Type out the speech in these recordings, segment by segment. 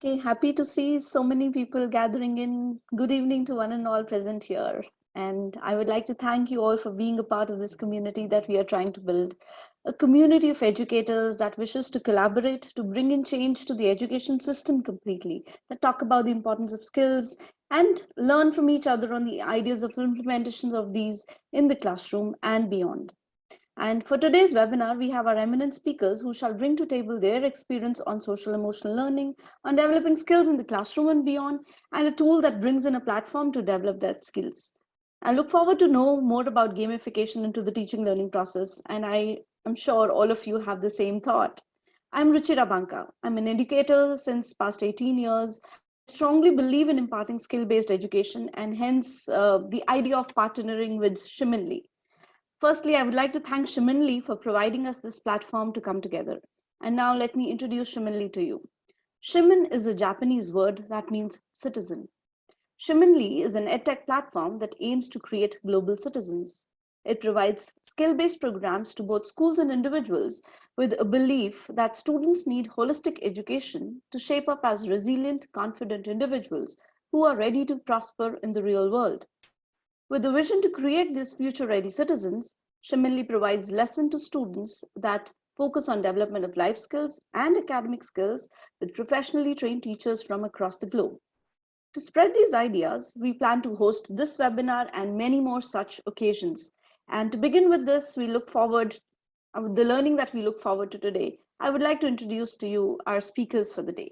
Okay, happy to see so many people gathering in. Good evening to one and all present here. And I would like to thank you all for being a part of this community that we are trying to build. A community of educators that wishes to collaborate to bring in change to the education system completely, that talk about the importance of skills and learn from each other on the ideas of implementations of these in the classroom and beyond. And for today's webinar, we have our eminent speakers who shall bring to table their experience on social emotional learning, on developing skills in the classroom and beyond, and a tool that brings in a platform to develop that skills. I look forward to know more about gamification into the teaching learning process, and I am sure all of you have the same thought. I'm Ruchira Banka. I'm an educator since past 18 years. I strongly believe in imparting skill-based education, and hence the idea of partnering with Shiminly. Firstly, I would like to thank Shiminly for providing us this platform to come together. And now let me introduce Shiminly to you. Shimin is a Japanese word that means citizen. Shiminly is an edtech platform that aims to create global citizens. It provides skill-based programs to both schools and individuals with a belief that students need holistic education to shape up as resilient, confident individuals who are ready to prosper in the real world. With the vision to create these future-ready citizens, Shiminly provides lessons to students that focus on development of life skills and academic skills with professionally trained teachers from across the globe. To spread these ideas, we plan to host this webinar and many more such occasions. And to begin with this, we look forward the learning that we look forward to today. I would like to introduce to you our speakers for the day.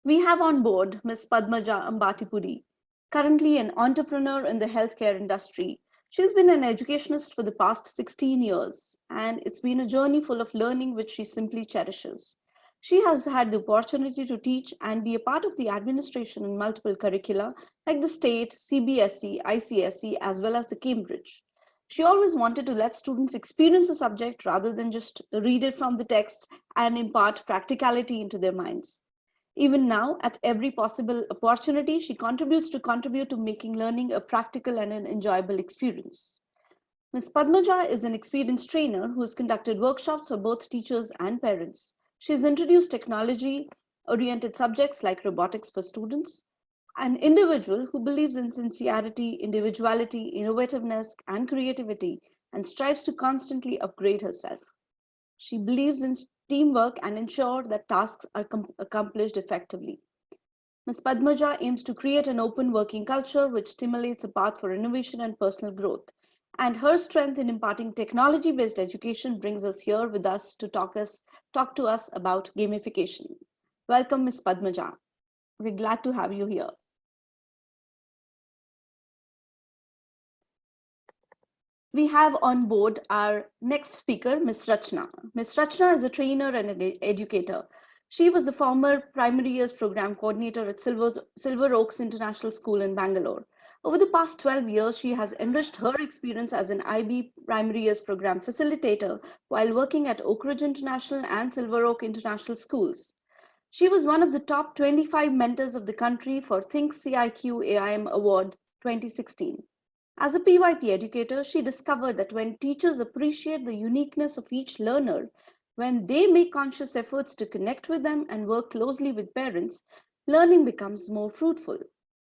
We have on board Ms. Padmaja Ambatipudi, currently an entrepreneur in the healthcare industry. She's been an educationist for the past 16 years, and it's been a journey full of learning which she simply cherishes. She has had the opportunity to teach and be a part of the administration in multiple curricula like the state, CBSE, ICSE, as well as the Cambridge. She always wanted to let students experience a subject rather than just read it from the texts and impart practicality into their minds. Even now, at every possible opportunity, she contribute to making learning a practical and an enjoyable experience. Ms. Padmaja is an experienced trainer who has conducted workshops for both teachers and parents. She has introduced technology-oriented subjects like robotics for students, an individual who believes in sincerity, individuality, innovativeness, and creativity, and strives to constantly upgrade herself. She believes in teamwork and ensure that tasks are accomplished effectively. Ms. Padmaja aims to create an open working culture which stimulates a path for innovation and personal growth. And her strength in imparting technology-based education brings us here with us to talk to us about gamification. Welcome, Ms. Padmaja. We're glad to have you here. We have on board our next speaker, Ms. Rachana. Ms. Rachana is a trainer and an educator. She was the former primary years program coordinator at Silver Oaks International School in Bangalore. Over the past 12 years, she has enriched her experience as an IB primary years program facilitator while working at Oak Ridge International and Silver Oak International Schools. She was one of the top 25 mentors of the country for Think CIQ AIM Award 2016. As a PYP educator, she discovered that when teachers appreciate the uniqueness of each learner, when they make conscious efforts to connect with them and work closely with parents, learning becomes more fruitful.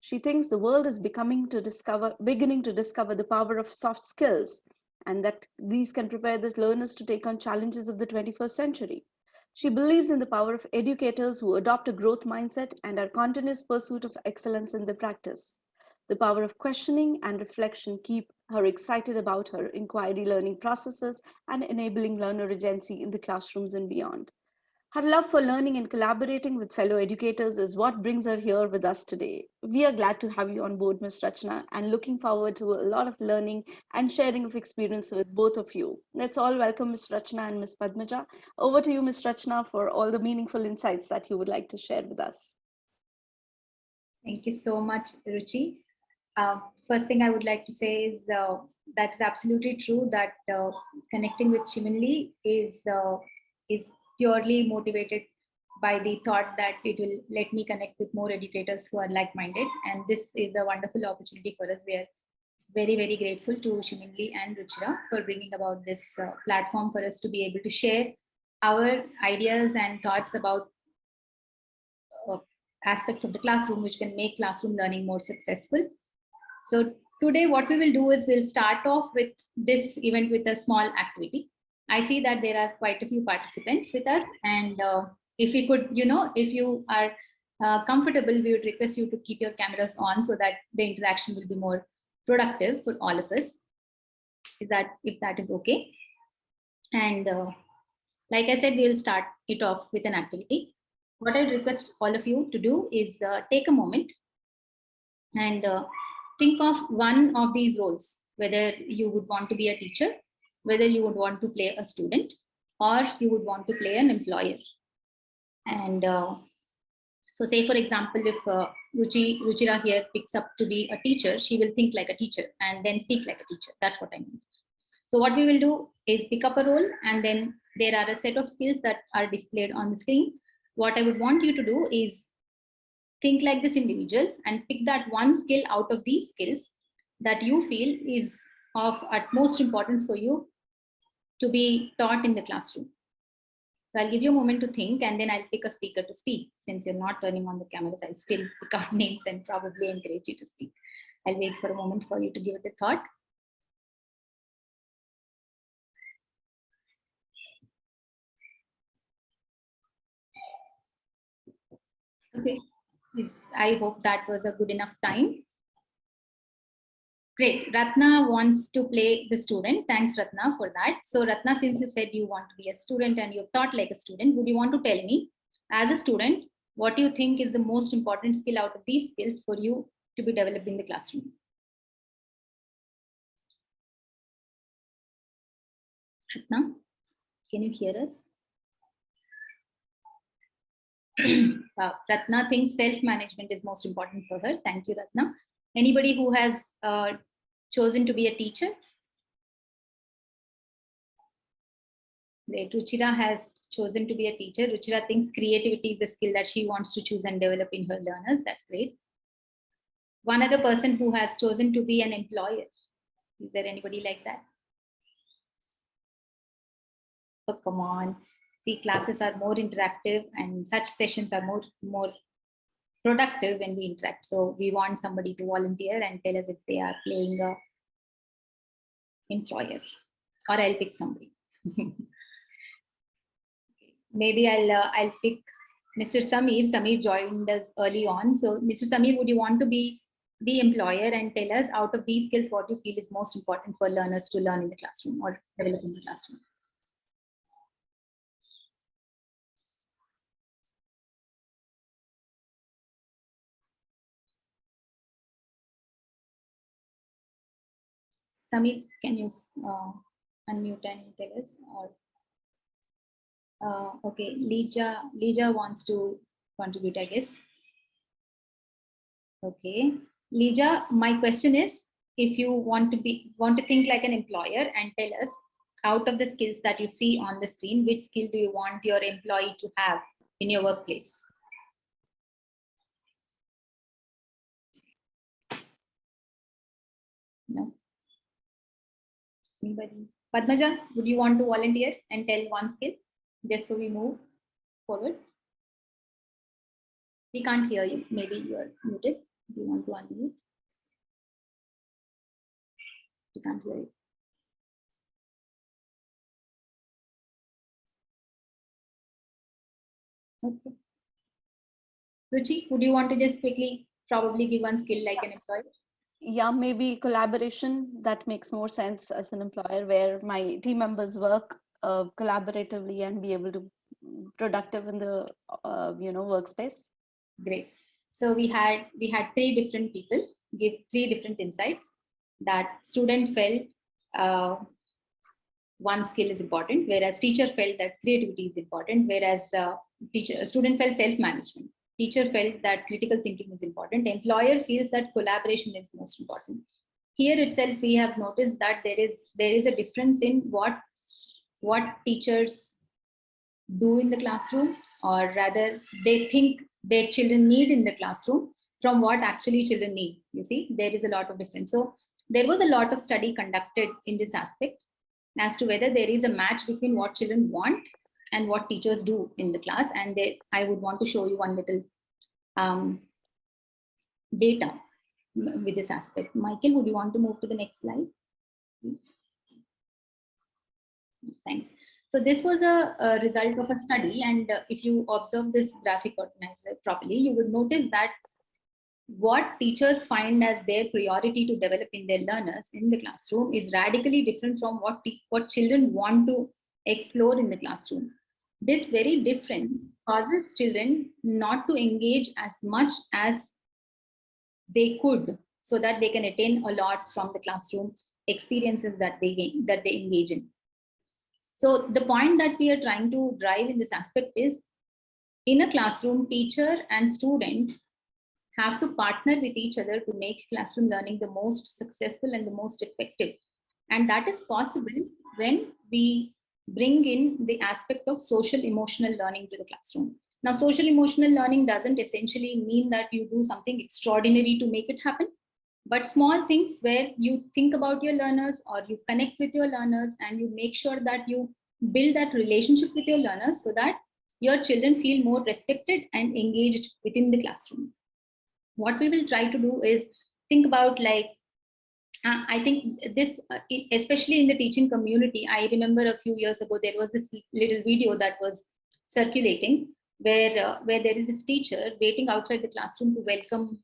She thinks the world is beginning to discover the power of soft skills and that these can prepare the learners to take on challenges of the 21st century. She believes in the power of educators who adopt a growth mindset and are continuous pursuit of excellence in their practice. The power of questioning and reflection keep her excited about her inquiry learning processes and enabling learner agency in the classrooms and beyond. Her love for learning and collaborating with fellow educators is what brings her here with us today. We are glad to have you on board, Ms. Rachana, and looking forward to a lot of learning and sharing of experience with both of you. Let's all welcome Ms. Rachana and Ms. Padmaja. Over to you, Ms. Rachana, for all the meaningful insights that you would like to share with us. Thank you so much, Ruchi. First thing I would like to say is that is absolutely true that connecting with Shiminly is purely motivated by the thought that it will let me connect with more educators who are like-minded, and this is a wonderful opportunity for us. We are very, very grateful to Shiminly and Ruchira for bringing about this platform for us to be able to share our ideas and thoughts about aspects of the classroom which can make classroom learning more successful. So today what we will do is we'll start off with this event with a small activity. I see that there are quite a few participants with us, and if we could, if you are comfortable, we would request you to keep your cameras on so that the interaction will be more productive for all of us. If that is okay? And like I said, we'll start it off with an activity. What I request all of you to do is take a moment and think of one of these roles, whether you would want to be a teacher, whether you would want to play a student, or you would want to play an employer. And so say, for example, if Ruchira here picks up to be a teacher, she will think like a teacher and then speak like a teacher. That's what I mean. So what we will do is pick up a role, and then there are a set of skills that are displayed on the screen. What I would want you to do is think like this individual and pick that one skill out of these skills that you feel is of utmost importance for you to be taught in the classroom. So I'll give you a moment to think, and then I'll pick a speaker to speak. Since you're not turning on the cameras, I'll still pick out names and probably encourage you to speak. I'll wait for a moment for you to give it a thought. Okay, I hope that was a good enough time. Great. Ratna wants to play the student. Thanks, Ratna, for that. So, Ratna, since you said you want to be a student and you've taught like a student, would you want to tell me, as a student, what do you think is the most important skill out of these skills for you to be developed in the classroom? Ratna, can you hear us? Ratna thinks self-management is most important for her. Thank you, Ratna. Anybody who has chosen to be a teacher? Ruchira has chosen to be a teacher. Ruchira thinks creativity is a skill that she wants to choose and develop in her learners. That's great. One other person who has chosen to be an employer. Is there anybody like that? Oh, come on. See, classes are more interactive and such sessions are more productive when we interact. So we want somebody to volunteer and tell us if they are playing a employer, or I'll pick somebody. Maybe I'll pick Mr. Samir. Samir joined us early on. So Mr. Samir, would you want to be the employer and tell us out of these skills what you feel is most important for learners to learn in the classroom or develop in the classroom? Samir, can you unmute and tell us? Or okay, Lija wants to contribute, I guess. Okay, Lija, my question is, if you want to think like an employer and tell us out of the skills that you see on the screen, which skill do you want your employee to have in your workplace? No. Anybody? Padmaja, would you want to volunteer and tell one skill just so we move forward? We can't hear you. Maybe you are muted. Do you want to unmute? We can't hear you. Okay. Ruchi, would you want to just quickly probably give one skill like an employer? Yeah, maybe collaboration. That makes more sense as an employer, where my team members work collaboratively and be able to productive in the workspace. Great. So we had 3 different people give 3 different insights. That student felt one skill is important, whereas teacher felt that creativity is important, whereas student felt self-management. Teacher felt that critical thinking is important. Employer feels that collaboration is most important. Here itself, we have noticed that there is a difference in what teachers do in the classroom, or rather they think their children need in the classroom from what actually children need. You see, there is a lot of difference. So there was a lot of study conducted in this aspect as to whether there is a match between what children want and what teachers do in the class. And I would want to show you one little data with this aspect. Michael, would you want to move to the next slide? Thanks. So this was a result of a study, and if you observe this graphic organizer properly, you would notice that what teachers find as their priority to develop in their learners in the classroom is radically different from what children want to explore in the classroom. This very difference causes children not to engage as much as they could, so that they can attain a lot from the classroom experiences that they engage in. So the point that we are trying to drive in this aspect is, in a classroom, teacher and student have to partner with each other to make classroom learning the most successful and the most effective. And that is possible when we bring in the aspect of social emotional learning to the classroom. Now, social emotional learning doesn't essentially mean that you do something extraordinary to make it happen, but small things where you think about your learners, or you connect with your learners, and you make sure that you build that relationship with your learners so that your children feel more respected and engaged within the classroom. What we will try to do is think about, like, I think this, especially in the teaching community, I remember a few years ago, there was this little video that was circulating where there is this teacher waiting outside the classroom to welcome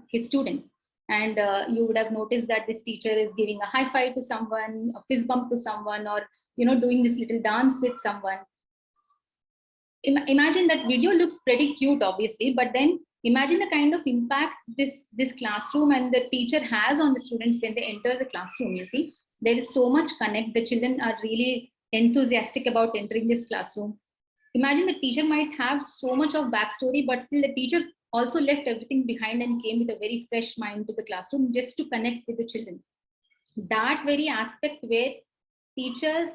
his students. And you would have noticed that this teacher is giving a high five to someone, a fist bump to someone, or doing this little dance with someone. Imagine that video looks pretty cute, obviously, but then imagine the kind of impact this classroom and the teacher has on the students when they enter the classroom. You see, there is so much connect. The children are really enthusiastic about entering this classroom. Imagine the teacher might have so much of backstory, but still the teacher also left everything behind and came with a very fresh mind to the classroom just to connect with the children. That very aspect where teachers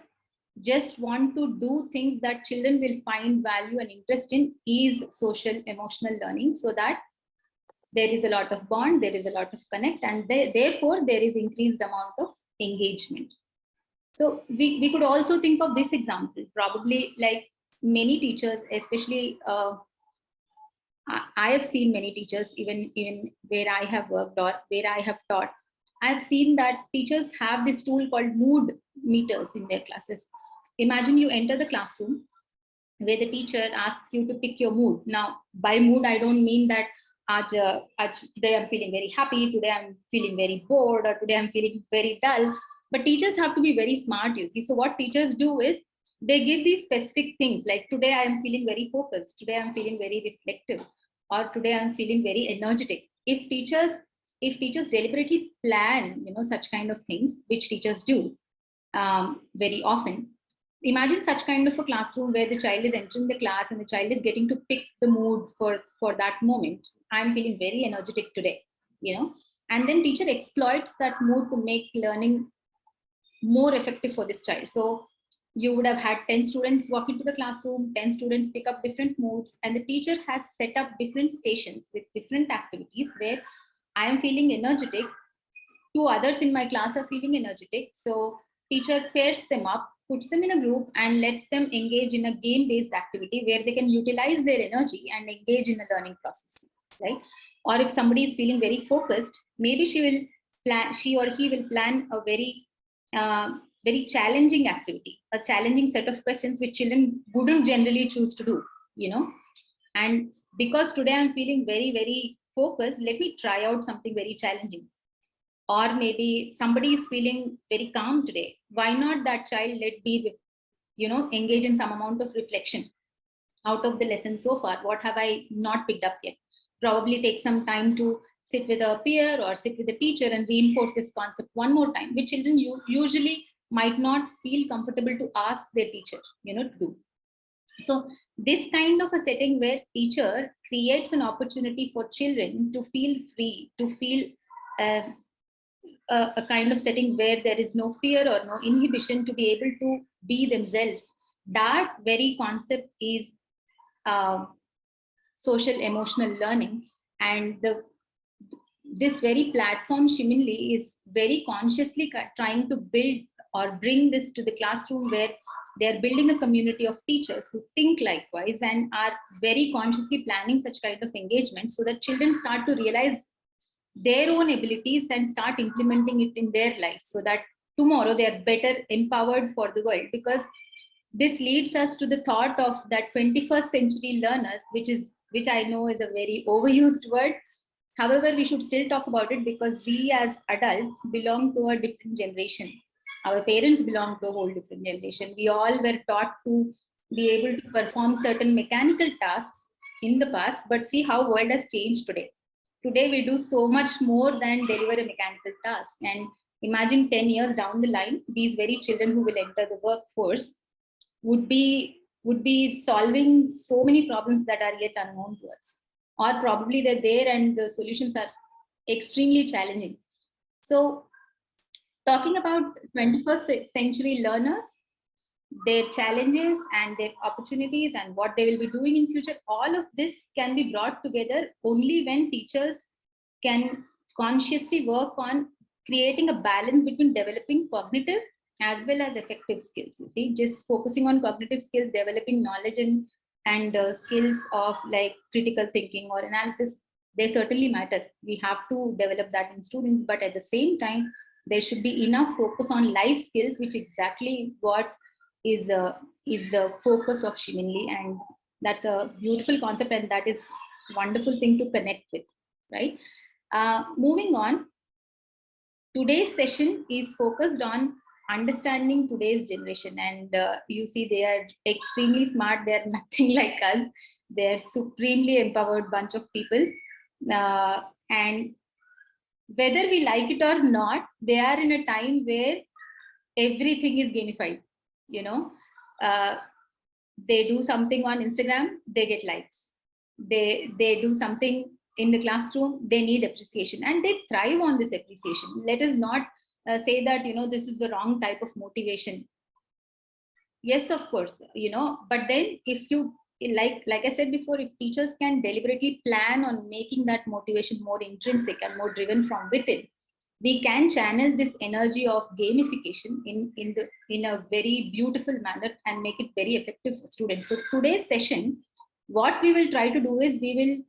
just want to do things that children will find value and interest in is social emotional learning, so that there is a lot of bond, there is a lot of connect, and therefore there is increased amount of engagement. So we could also think of this example, probably like many teachers, especially I have seen many teachers, even where I have worked or where I have taught, I've seen that teachers have this tool called mood meters in their classes. Imagine you enter the classroom where the teacher asks you to pick your mood. Now, by mood, I don't mean that today I'm feeling very happy, today I'm feeling very bored, or today I'm feeling very dull. But teachers have to be very smart, you see. So what teachers do is they give these specific things, like today I am feeling very focused, today I'm feeling very reflective, or today I'm feeling very energetic. If teachers deliberately plan, such kind of things, which teachers do very often, imagine such kind of a classroom where the child is entering the class and the child is getting to pick the mood for that moment. I'm feeling very energetic today, and then teacher exploits that mood to make learning more effective for this child. So you would have had 10 students walk into the classroom, 10 students pick up different moods, and the teacher has set up different stations with different activities where I am feeling energetic, two others in my class are feeling energetic. So teacher pairs them up, puts them in a group, and lets them engage in a game-based activity where they can utilize their energy and engage in a learning process, right? Or if somebody is feeling very focused, maybe she or he will plan a very challenging activity, a challenging set of questions which children wouldn't generally choose to do, And because today I'm feeling very, very focused, let me try out something very challenging. Or maybe somebody is feeling very calm today. Why not that child engage in some amount of reflection out of the lesson so far? What have I not picked up yet? Probably take some time to sit with a peer or sit with a teacher and reinforce this concept one more time, which children usually might not feel comfortable to ask their teacher, to do. So this kind of a setting where teacher creates an opportunity for children to feel free, to feel a kind of setting where there is no fear or no inhibition to be able to be themselves. That very concept is social emotional learning, and this very platform Shiminly is very consciously trying to build or bring this to the classroom, where They are building a community of teachers who think likewise and are very consciously planning such kind of engagement so that children start to realize their own abilities and start implementing it in their lives so that tomorrow they are better empowered for the world. Because this leads us to the thought of that 21st century learners, which I know is a very overused word. However, we should still talk about it because we as adults belong to a different generation. Our parents belong to a whole different generation. We all were taught to be able to perform certain mechanical tasks in the past, but see how world has changed today. Today we do so much more than deliver a mechanical task. And imagine 10 years down the line, these very children who will enter the workforce would be solving so many problems that are yet unknown to us, or probably they're there and the solutions are extremely challenging. So talking about 21st century learners, their challenges and their opportunities and what they will be doing in future, all of this can be brought together only when teachers can consciously work on creating a balance between developing cognitive as well as effective skills. You see, just focusing on cognitive skills, developing knowledge and skills of like critical thinking or analysis, they certainly matter. We have to develop that in students, but at the same time, there should be enough focus on life skills, which exactly what is the focus of Shiminly, and that's a beautiful concept, and that is wonderful thing to connect with, right? Moving on, today's session is focused on understanding today's generation, and you see they are extremely smart. They're nothing like us. They're supremely empowered bunch of people, and whether we like it or not, they are in a time where everything is gamified. You know, they do something on Instagram, they get likes. They do something in the classroom, they need appreciation, and they thrive on this appreciation. Let us not say that, you know, this is the wrong type of motivation. Yes, of course, you know, but then if you like I said before, if teachers can deliberately plan on making that motivation more intrinsic and more driven from within, we can channel this energy of gamification in a very beautiful manner and make it very effective for students. So today's session, what we will try to do is we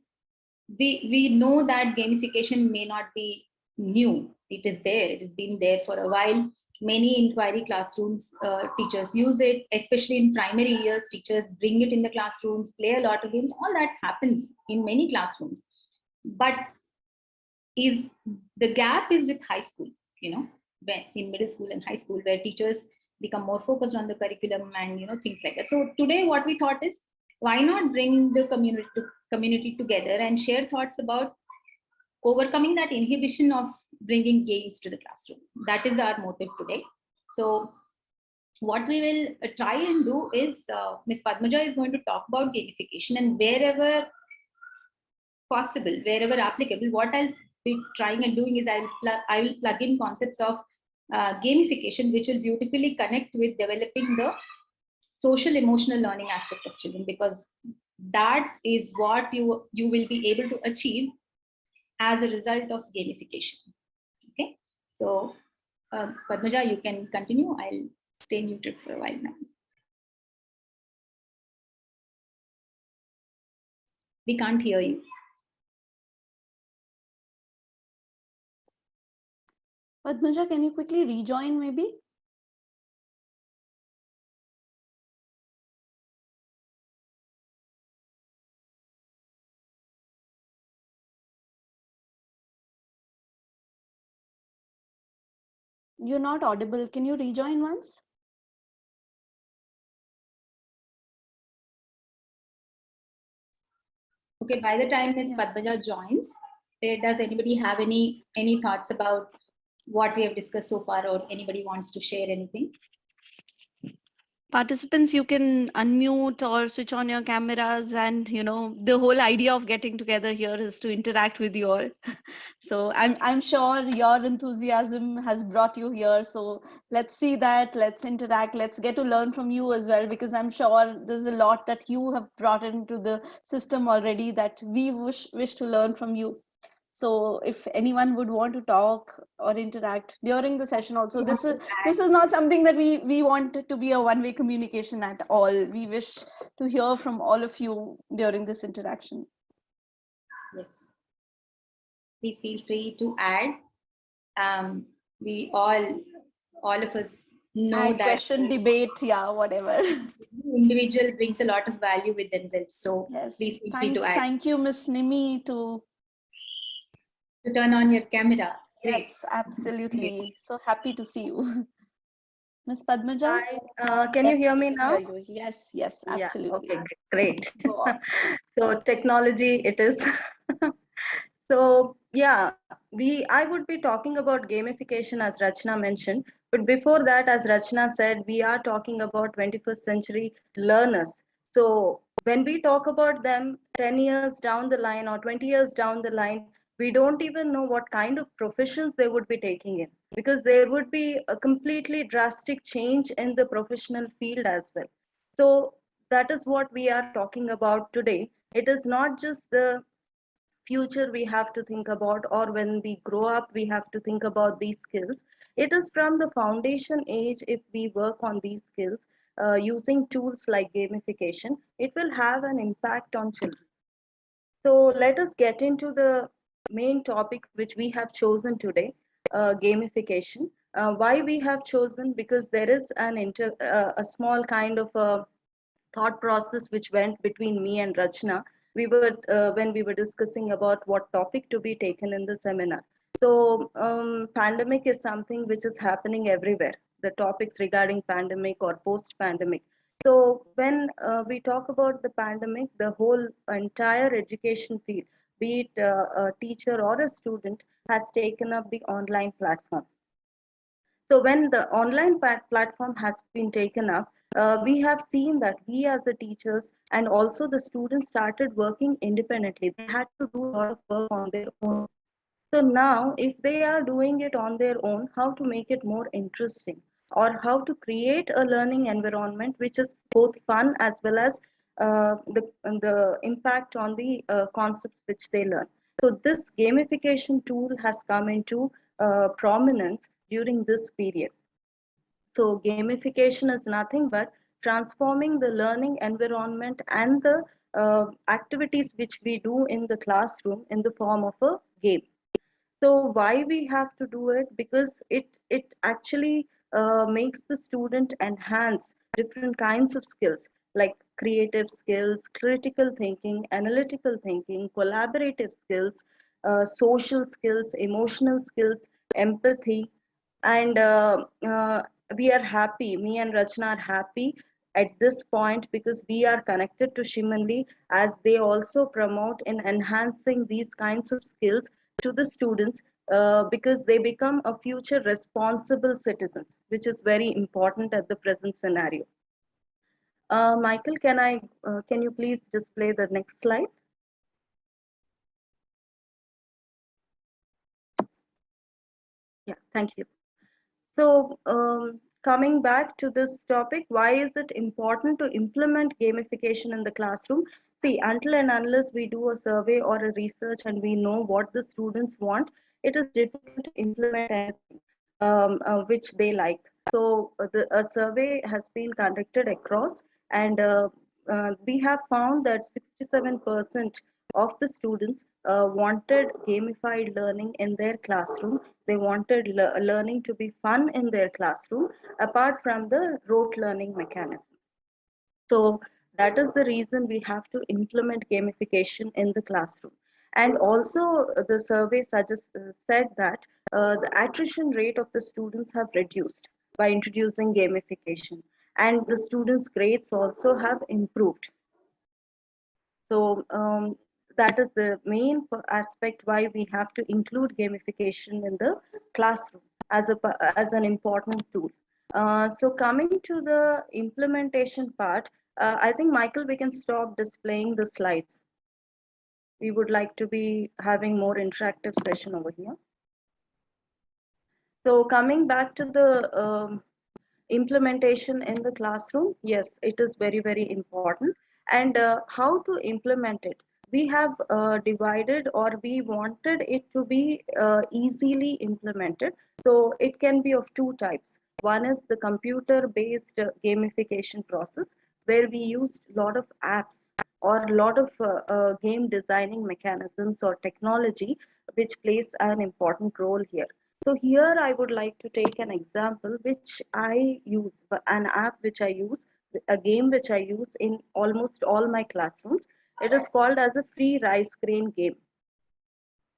know that gamification may not be new. It is there. It has been there for a while. Many inquiry classrooms, teachers use it, especially in primary years. Teachers bring it in the classrooms, play a lot of games. All that happens in many classrooms. But is the gap is with high school, you know, when in middle school and high school, where teachers become more focused on the curriculum and, you know, things like that. So today what we thought is, why not bring the community together and share thoughts about overcoming that inhibition of bringing games to the classroom. That is our motive today. So what we will try and do is, Ms. Padmaja is going to talk about gamification, and wherever possible, wherever applicable, what I'll be trying and doing is I will plug in concepts of gamification, which will beautifully connect with developing the social emotional learning aspect of children, because that is what you will be able to achieve as a result of gamification. Okay, so Padmaja, you can continue. I'll stay muted for a while now. We can't hear you. Padmaja, can you quickly rejoin maybe? You're not audible. Can you rejoin once? Okay, by the time Ms. Padmaja joins, does anybody have any thoughts about what we have discussed so far, or anybody wants to share anything? Participants, you can unmute or switch on your cameras, and you know, the whole idea of getting together here is to interact with you all. So I'm sure your enthusiasm has brought you here. So let's see that, let's interact, let's get to learn from you as well, because I'm sure there's a lot that you have brought into the system already that we wish to learn from you. So if anyone would want to talk or interact during the session also, this is not something that we want it to be a one-way communication at all. We wish to hear from all of you during this interaction. Yes. Please feel free to add. We all of us know Add, that question, debate, yeah, whatever. individual brings a lot of value with themselves. So Yes. please feel free to add. Thank you, Miss Nimi, to turn on your camera. Great. Yes, absolutely. So happy to see you. Miss Padmaja? Hi, can you hear me now? Hear you. Yes, yes, Yeah, absolutely. okay, great. Go on. So technology it is. So yeah, I would be talking about gamification as Rachna mentioned, but before that, as Rachna said, we are talking about 21st century learners. So when we talk about them 10 years down the line or 20 years down the line, we don't even know what kind of professions they would be taking in, because there would be a completely drastic change in the professional field as well. So that is what we are talking about today. It is not just the future we have to think about, or when we grow up we have to think about these skills. It is from the foundation age. If we work on these skills using tools like gamification, it will have an impact on children. So let us get into the main topic which we have chosen today, gamification. Why we have chosen? Because there is a small kind of a thought process which went between me and Rachna. We were when we were discussing about what topic to be taken in the seminar. So pandemic is something which is happening everywhere. The topics regarding pandemic or post-pandemic. So when we talk about the pandemic, the whole entire education field, be it a teacher or a student, has taken up the online platform. So when the online platform has been taken up, we have seen that we as the teachers and also the students started working independently. They had to do a lot of work on their own. So now, if they are doing it on their own, how to make it more interesting, or how to create a learning environment which is both fun as well as the impact on the concepts which they learn. So this gamification tool has come into prominence during this period. So gamification is nothing but transforming the learning environment and the activities which we do in the classroom in the form of a game. So why we have to do it? Because it actually makes the student enhance different kinds of skills, like creative skills, critical thinking, analytical thinking, collaborative skills, social skills, emotional skills, empathy. And we are happy, me and Rachna are happy at this point, because we are connected to Shiminly, as they also promote in enhancing these kinds of skills to the students, because they become a future responsible citizens, which is very important at the present scenario. Michael, can you please display the next slide? Yeah, thank you. So, coming back to this topic, why is it important to implement gamification in the classroom? See, until and unless we do a survey or a research and we know what the students want, it is difficult to implement anything which they like. So, a survey has been conducted across, and we have found that 67% of the students wanted gamified learning in their classroom. They wanted learning to be fun in their classroom, apart from the rote learning mechanism. So that is the reason we have to implement gamification in the classroom. And also the survey said that the attrition rate of the students have reduced by introducing gamification, and the students' grades also have improved. So that is the main aspect why we have to include gamification in the classroom as an important tool. So coming to the implementation part, I think Michael, we can stop displaying the slides. We would like to be having more interactive session over here. So coming back to the implementation in the classroom, yes, it is very, very important. And how to implement it? we have divided, or we wanted it to be easily implemented. So it can be of two types. One is the computer based gamification process, where we used a lot of apps or a lot of game designing mechanisms or technology, which plays an important role here. So here I would like to take an example which I use, an app which I use, a game which I use in almost all my classrooms. It is called as a free rice grain game.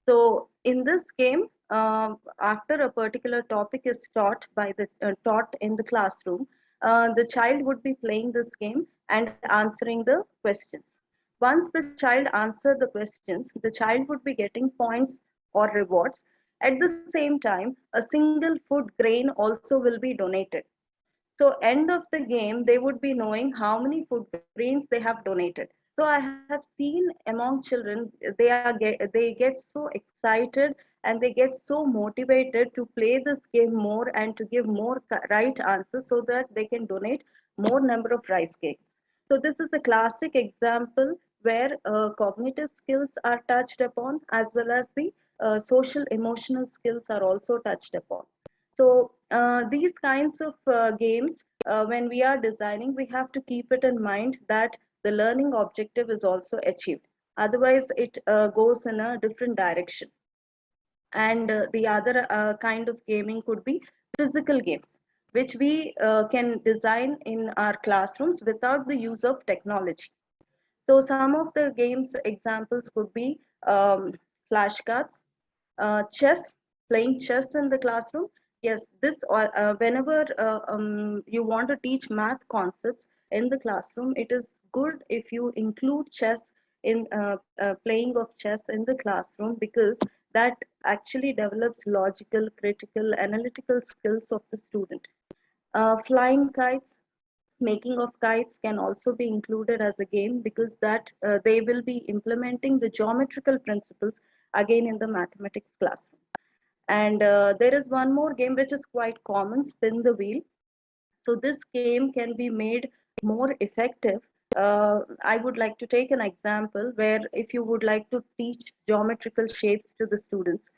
So in this game, after a particular topic is taught in the classroom, the child would be playing this game and answering the questions. Once the child answered the questions, the child would be getting points or rewards. At the same time, a single food grain also will be donated. So end of the game, they would be knowing how many food grains they have donated. So I have seen among children, they get so excited and they get so motivated to play this game more and to give more right answers so that they can donate more number of rice cakes. So this is a classic example where cognitive skills are touched upon, as well as the social emotional skills are also touched upon. So these kinds of games, when we are designing, we have to keep it in mind that the learning objective is also achieved. Otherwise, it goes in a different direction. And the other kind of gaming could be physical games, which we can design in our classrooms without the use of technology. So some of the games examples could be flashcards, chess, playing chess in the classroom. Yes, this or whenever you want to teach math concepts in the classroom, it is good if you include chess in playing of chess in the classroom, because that actually develops logical, critical, analytical skills of the student. Flying kites, making of kites can also be included as a game, because that they will be implementing the geometrical principles again in the mathematics classroom. And there is one more game which is quite common, spin the wheel. So this game can be made more effective. I would like to take an example where if you would like to teach geometrical shapes to the students,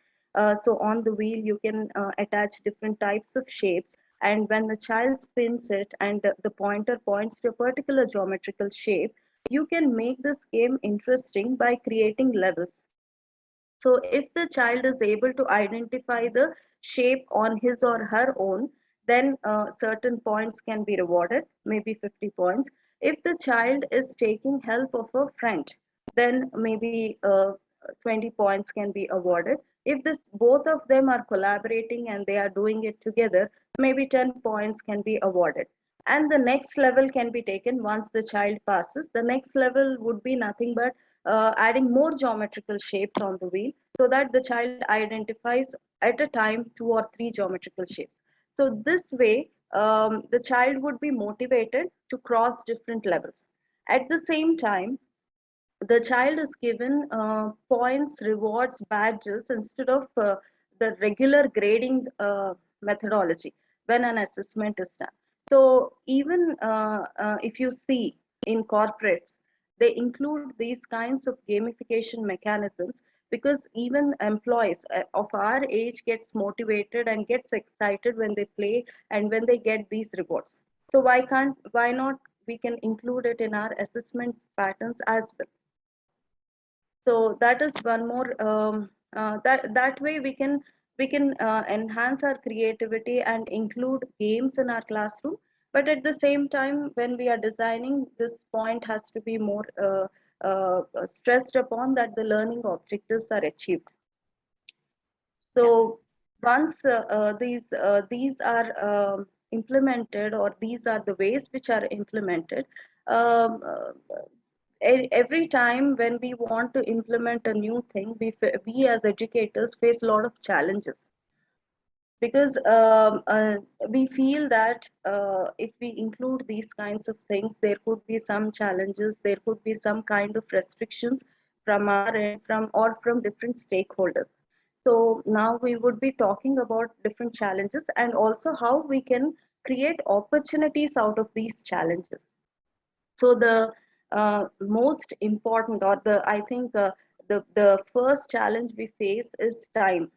so on the wheel you can attach different types of shapes, and when the child spins it and the pointer points to a particular geometrical shape, you can make this game interesting by creating levels. So if the child is able to identify the shape on his or her own, then certain points can be rewarded, maybe 50 points. If the child is taking help of a friend, then maybe 20 points can be awarded. If both of them are collaborating and they are doing it together, maybe 10 points can be awarded. And the next level can be taken once the child passes. The next level would be nothing but adding more geometrical shapes on the wheel, so that the child identifies at a time two or three geometrical shapes. So this way, the child would be motivated to cross different levels. At the same time, the child is given points, rewards, badges instead of the regular grading methodology when an assessment is done. So even if you see in corporates, they include these kinds of gamification mechanisms, because even employees of our age gets motivated and gets excited when they play and when they get these rewards. So why not we can include it in our assessment patterns as well. So that is one more that way we can enhance our creativity and include games in our classroom. But at the same time, when we are designing, this point has to be more stressed upon, that the learning objectives are achieved. Yeah. So once these are implemented, or these are the ways which are implemented, um, uh, every time when we want to implement a new thing, we as educators face a lot of challenges, because we feel that if we include these kinds of things, there could be some challenges, there could be some kind of restrictions from our end, from different stakeholders. So now we would be talking about different challenges, and also how we can create opportunities out of these challenges. So the most important, or I think the first challenge we face is time.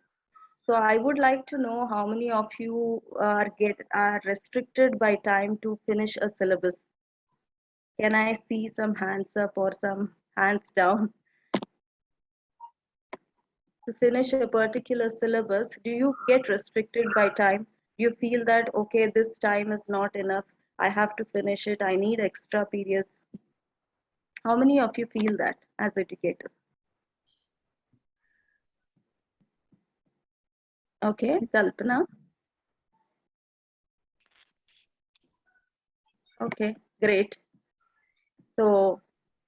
So I would like to know how many of you are restricted by time to finish a syllabus. Can I see some hands up or some hands down? To finish a particular syllabus, do you get restricted by time? You feel that, okay, this time is not enough, I have to finish it, I need extra periods? How many of you feel that as educators? Okay, Kalpana. Okay, great. So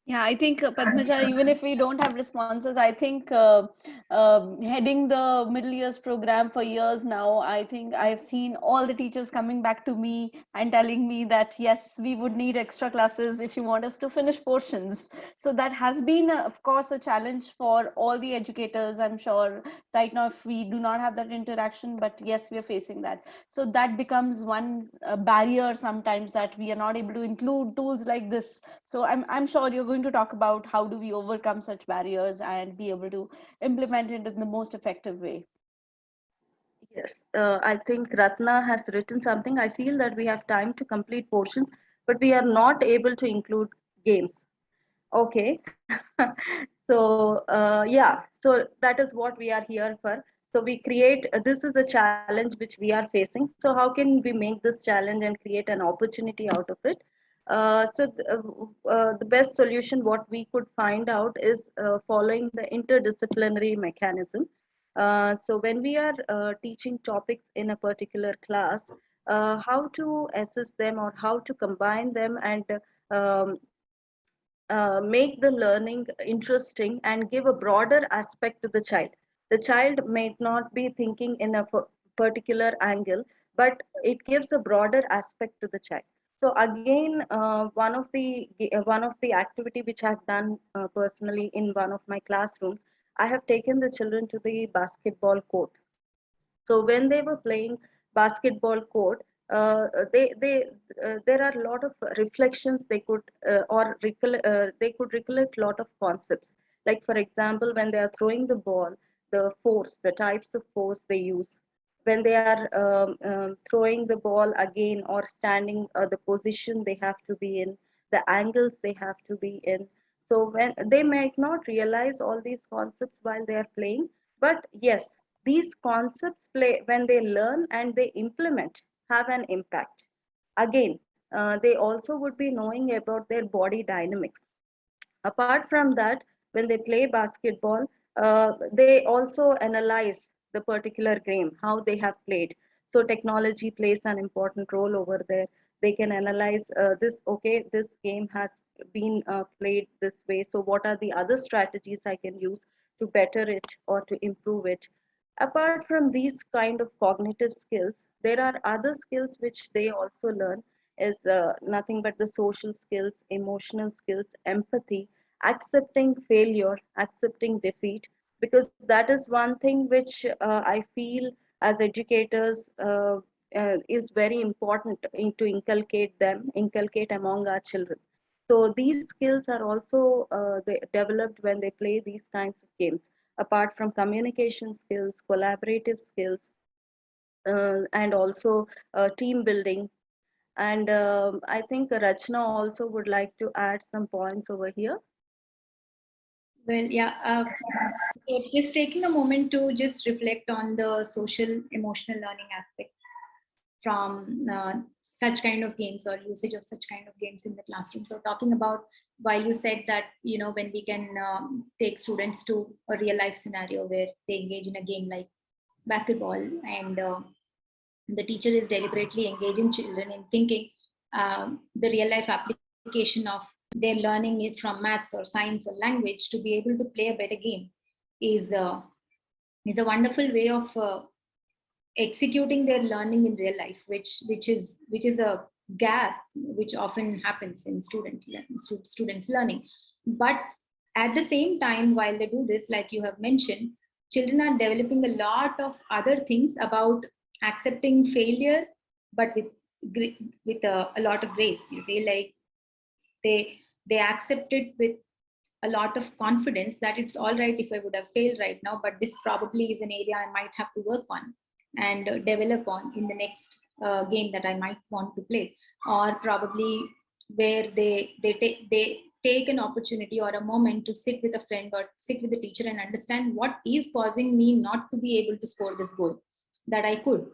Yeah, I think Padmaja, even if we don't have responses, I think heading the middle years program for years now, I think I've seen all the teachers coming back to me and telling me that, yes, we would need extra classes if you want us to finish portions. So that has been, of course, a challenge for all the educators, I'm sure, right now, if we do not have that interaction. But yes, we are facing that. So that becomes one barrier sometimes, that we are not able to include tools like this. So I'm sure you're going to talk about how do we overcome such barriers and be able to implement it in the most effective way. yes, I think Ratna has written something. I feel that we have time to complete portions, but we are not able to include games. Okay. So, yeah, so that is what we are here for. So, we create this is a challenge which we are facing. So, how can we make this challenge and create an opportunity out of it? The best solution, what we could find out, is following the interdisciplinary mechanism. So when we are teaching topics in a particular class, how to assess them or how to combine them and um, make the learning interesting and give a broader aspect to the child. The child may not be thinking in a particular angle, but it gives a broader aspect to the child. So again, one of the activity which I've done personally in one of my classrooms, I have taken the children to the basketball court. So when they were playing basketball court, there are a lot of reflections they could they could recollect a lot of concepts. Like for example, when they are throwing the ball, the force, the types of force they use. When they are throwing the ball again or standing, the position they have to be in, the angles they have to be in. So when they might not realize all these concepts while they are playing, but yes, these concepts play when they learn and they implement, have an impact. Again, they also would be knowing about their body dynamics. Apart from that, when they play basketball, they also analyze the particular game, how they have played. So technology plays an important role over there. They can analyze this, okay, this game has been played this way. So what are the other strategies I can use to better it or to improve it? Apart from these kind of cognitive skills, there are other skills which they also learn, is nothing but the social skills, emotional skills, empathy, accepting failure, accepting defeat, because that is one thing which I feel as educators is very important to inculcate among our children. So these skills are also developed when they play these kinds of games. Apart from communication skills, collaborative skills, and also team building. And I think Rachna also would like to add some points over here. Well, yeah. So just taking a moment to just reflect on the social emotional learning aspect from such kind of games or usage of such kind of games in the classroom. So talking about, while you said that, you know, when we can take students to a real life scenario where they engage in a game like basketball, and the teacher is deliberately engaging children in thinking the real life application of their learning it from maths or science or language to be able to play a better game is is a wonderful way of executing their learning in real life, which is a gap which often happens in students learning. But at the same time, while they do this, like you have mentioned, children are developing a lot of other things about accepting failure, but with a lot of grace. You say, like, they they accept it with a lot of confidence that it's all right if I would have failed right now, but this probably is an area I might have to work on and develop on in the next game that I might want to play, or probably where they take an opportunity or a moment to sit with a friend or sit with the teacher and understand what is causing me not to be able to score this goal that I could.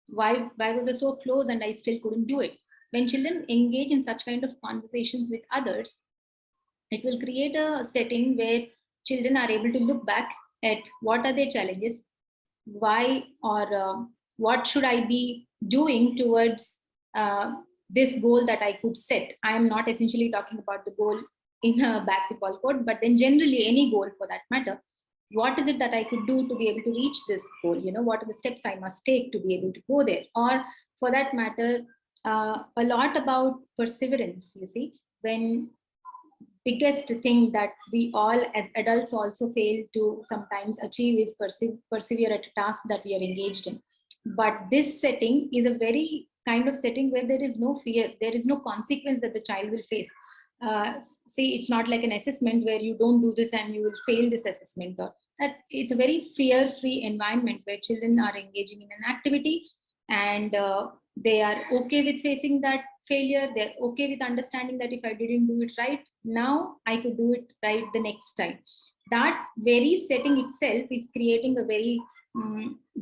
Why was I so close and I still couldn't do it? When children engage in such kind of conversations with others, it will create a setting where children are able to look back at what are their challenges, why or what should I be doing towards this goal that I could set. I am not essentially talking about the goal in a basketball court, but then generally any goal for that matter. What is it that I could do to be able to reach this goal? What are the steps I must take to be able to go there? Or for that matter, a lot about perseverance, when biggest thing that we all as adults also fail to sometimes achieve is persevere at a task that we are engaged in. But this setting is a very kind of setting where there is no fear, there is no consequence that the child will face. uh, See, it's not like an assessment where you don't do this and you will fail this assessment, or that it's a very fear free environment where children are engaging in an activity, and they are okay with facing that failure. They're okay with understanding that if I didn't do it right now, I could do it right the next time. That very setting itself is creating a very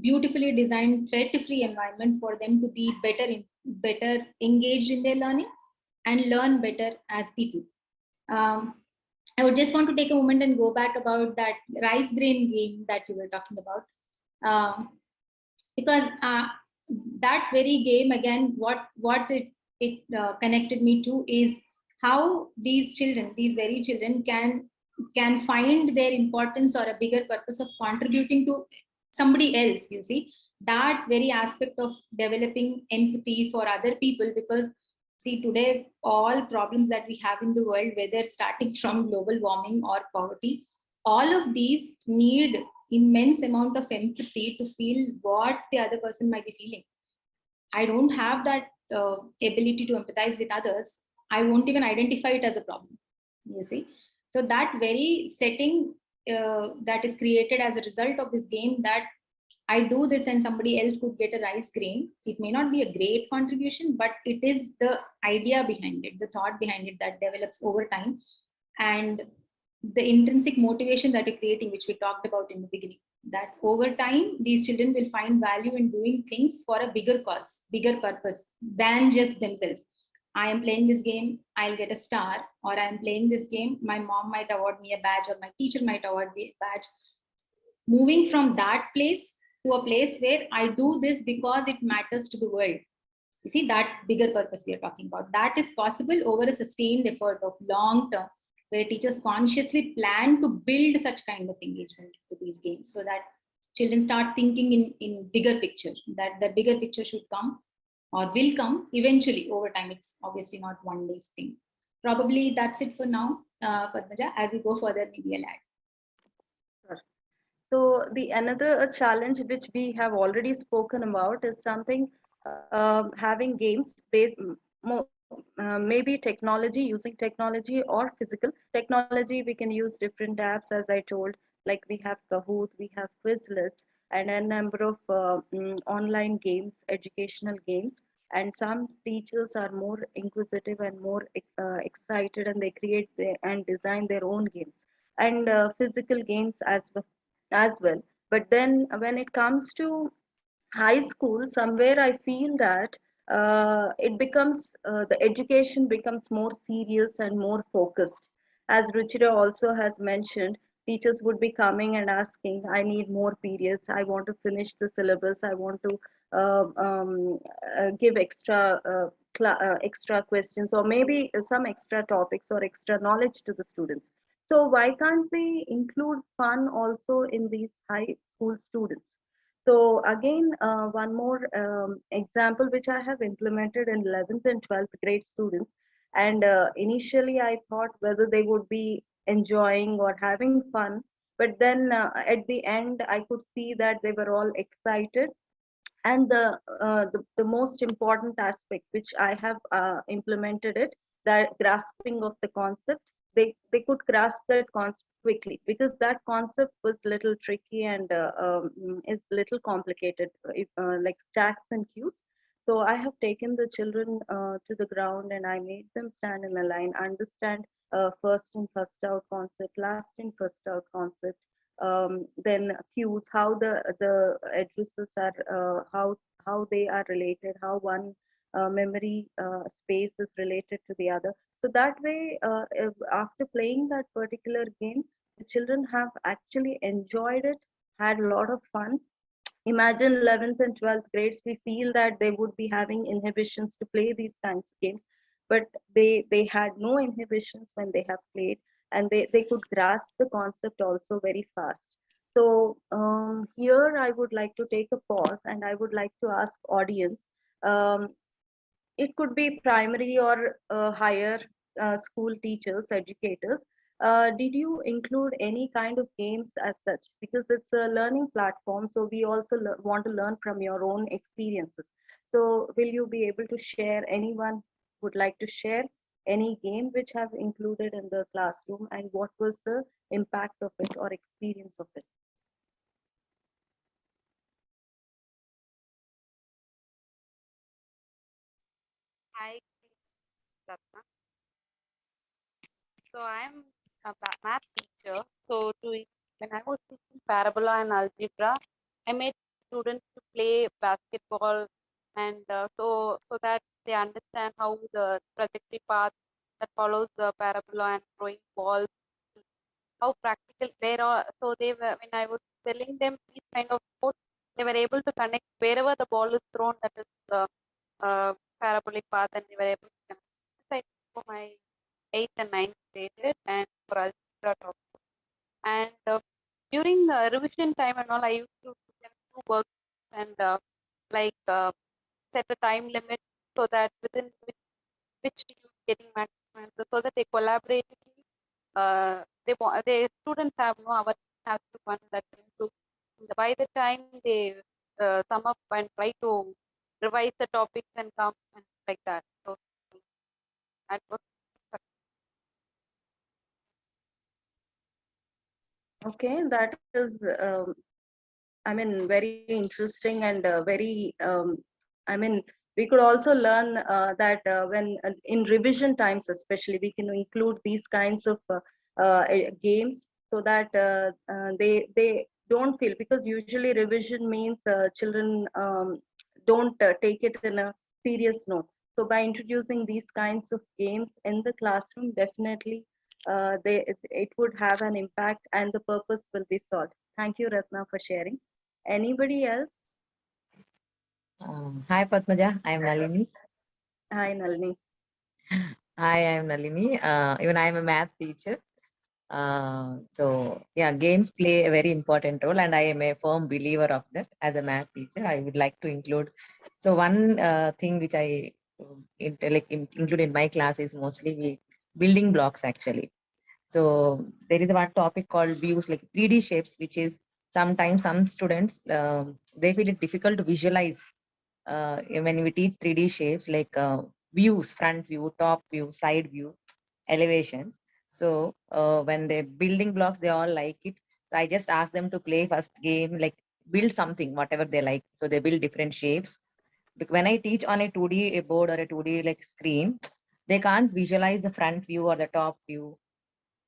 beautifully designed threat free environment for them to be better engaged in their learning and learn better as people. um, I would just want to take a moment and go back about that rice grain game that you were talking about. Because that very game, again, what it connected me to is how these children, these very children, can find their importance or a bigger purpose of contributing to somebody else. That very aspect of developing empathy for other people. Because see, today all problems that we have in the world, whether starting from global warming or poverty, all of these need immense amount of empathy to feel what the other person might be feeling. I don't have that ability to empathize with others. I won't even identify it as a problem. So that very setting that is created as a result of this game, that I do this and somebody else could get a rice grain. It may not be a great contribution, but it is the idea behind it, the thought behind it that develops over time. And the intrinsic motivation that you're creating, which we talked about in the beginning, that over time, these children will find value in doing things for a bigger cause, bigger purpose than just themselves. I am playing this game, I'll get a star, or I'm playing this game, my mom might award me a badge, or my teacher might award me a badge. Moving from that place to a place where I do this because it matters to the world. That bigger purpose we are talking about, that is possible over a sustained effort of long term, where teachers consciously plan to build such kind of engagement with these games, so that children start thinking in bigger picture, that the bigger picture should come or will come eventually over time. It's obviously not one day thing. Probably that's it for now. Padmaja, as we go further, maybe I'll add. Sure. So the another challenge which we have already spoken about is something having games based maybe technology, using technology or physical technology. We can use different apps, as I told, like we have Kahoot, we have Quizlets, and a number of online games, educational games. And some teachers are more inquisitive and more excited, and they create and design their own games and physical games as well. But then when it comes to high school, somewhere I feel that it becomes the education becomes more serious and more focused. As Ruchira also has mentioned, teachers would be coming and asking, I need more periods, I want to finish the syllabus, I want to give extra questions, or maybe some extra topics or extra knowledge to the students. So why can't we include fun also in these high school students? So again, one more example which I have implemented in 11th and 12th grade students. And initially I thought whether they would be enjoying or having fun. But then at the end, I could see that they were all excited. And the most important aspect which I have implemented it that grasping of the concept, they could grasp that concept quickly, because that concept was little tricky and is little complicated, like stacks and queues. So I have taken the children to the ground, and I made them stand in a line, understand first in first out concept, last in first out concept, then queues, how the addresses are, how they are related, how one memory space is related to the other. So that way, after playing that particular game, the children have actually enjoyed it, had a lot of fun. Imagine 11th and 12th grades, we feel that they would be having inhibitions to play these kinds of games, but they had no inhibitions when they have played, and they could grasp the concept also very fast. So here I would like to take a pause, and I would like to ask audience, um, it could be primary or higher school teachers, educators. Did you include any kind of games as such? Because it's a learning platform, so we also want to learn from your own experiences. So will you be able to share, anyone would like to share any game which have included in the classroom, and what was the impact of it or experience of it? Hi, Ratna. So I'm a math teacher. So when I was teaching parabola and algebra, I made students to play basketball, and so that they understand how the trajectory path that follows the parabola and throwing balls, how practical there are. So they were, when I was telling them these kind of sports, they were able to connect wherever the ball is thrown, that is the parabolic path, and they were able to connect. This I did for my 8th and 9th graded, and for algebra top. And during the revision time and all, I used to do them two works, and like set a time limit, so that within which student is getting maximum answer, so that they collaboratively, the students have no hour has to fund that time. So by the time they sum up and try to revise the topics and come and like that. So that was Okay, that is, I mean, very interesting and very, I mean, we could also learn that when in revision times, especially, we can include these kinds of games, so that they don't feel, because usually revision means children don't take it in a serious note. So by introducing these kinds of games in the classroom, definitely it would have an impact, and the purpose will be solved. Thank you, Ratna, for sharing. Anybody else? Hi Padmaja, I am Nalini. Hi, Nalini. Hi, I am Nalini. Even I am a math teacher. So yeah, games play a very important role, and I am a firm believer of that. As a math teacher, I would like to include. So one thing which I include in my class is mostly building blocks actually. So there is one topic called views, like 3D shapes, which is sometimes some students they feel it difficult to visualize when we teach 3D shapes, like views, front view, top view, side view, elevations. So when they're building blocks, they all like it. So I just ask them to play first game, like build something, whatever they like. So they build different shapes. When I teach on a 2D board or a 2D like screen, they can't visualize the front view or the top view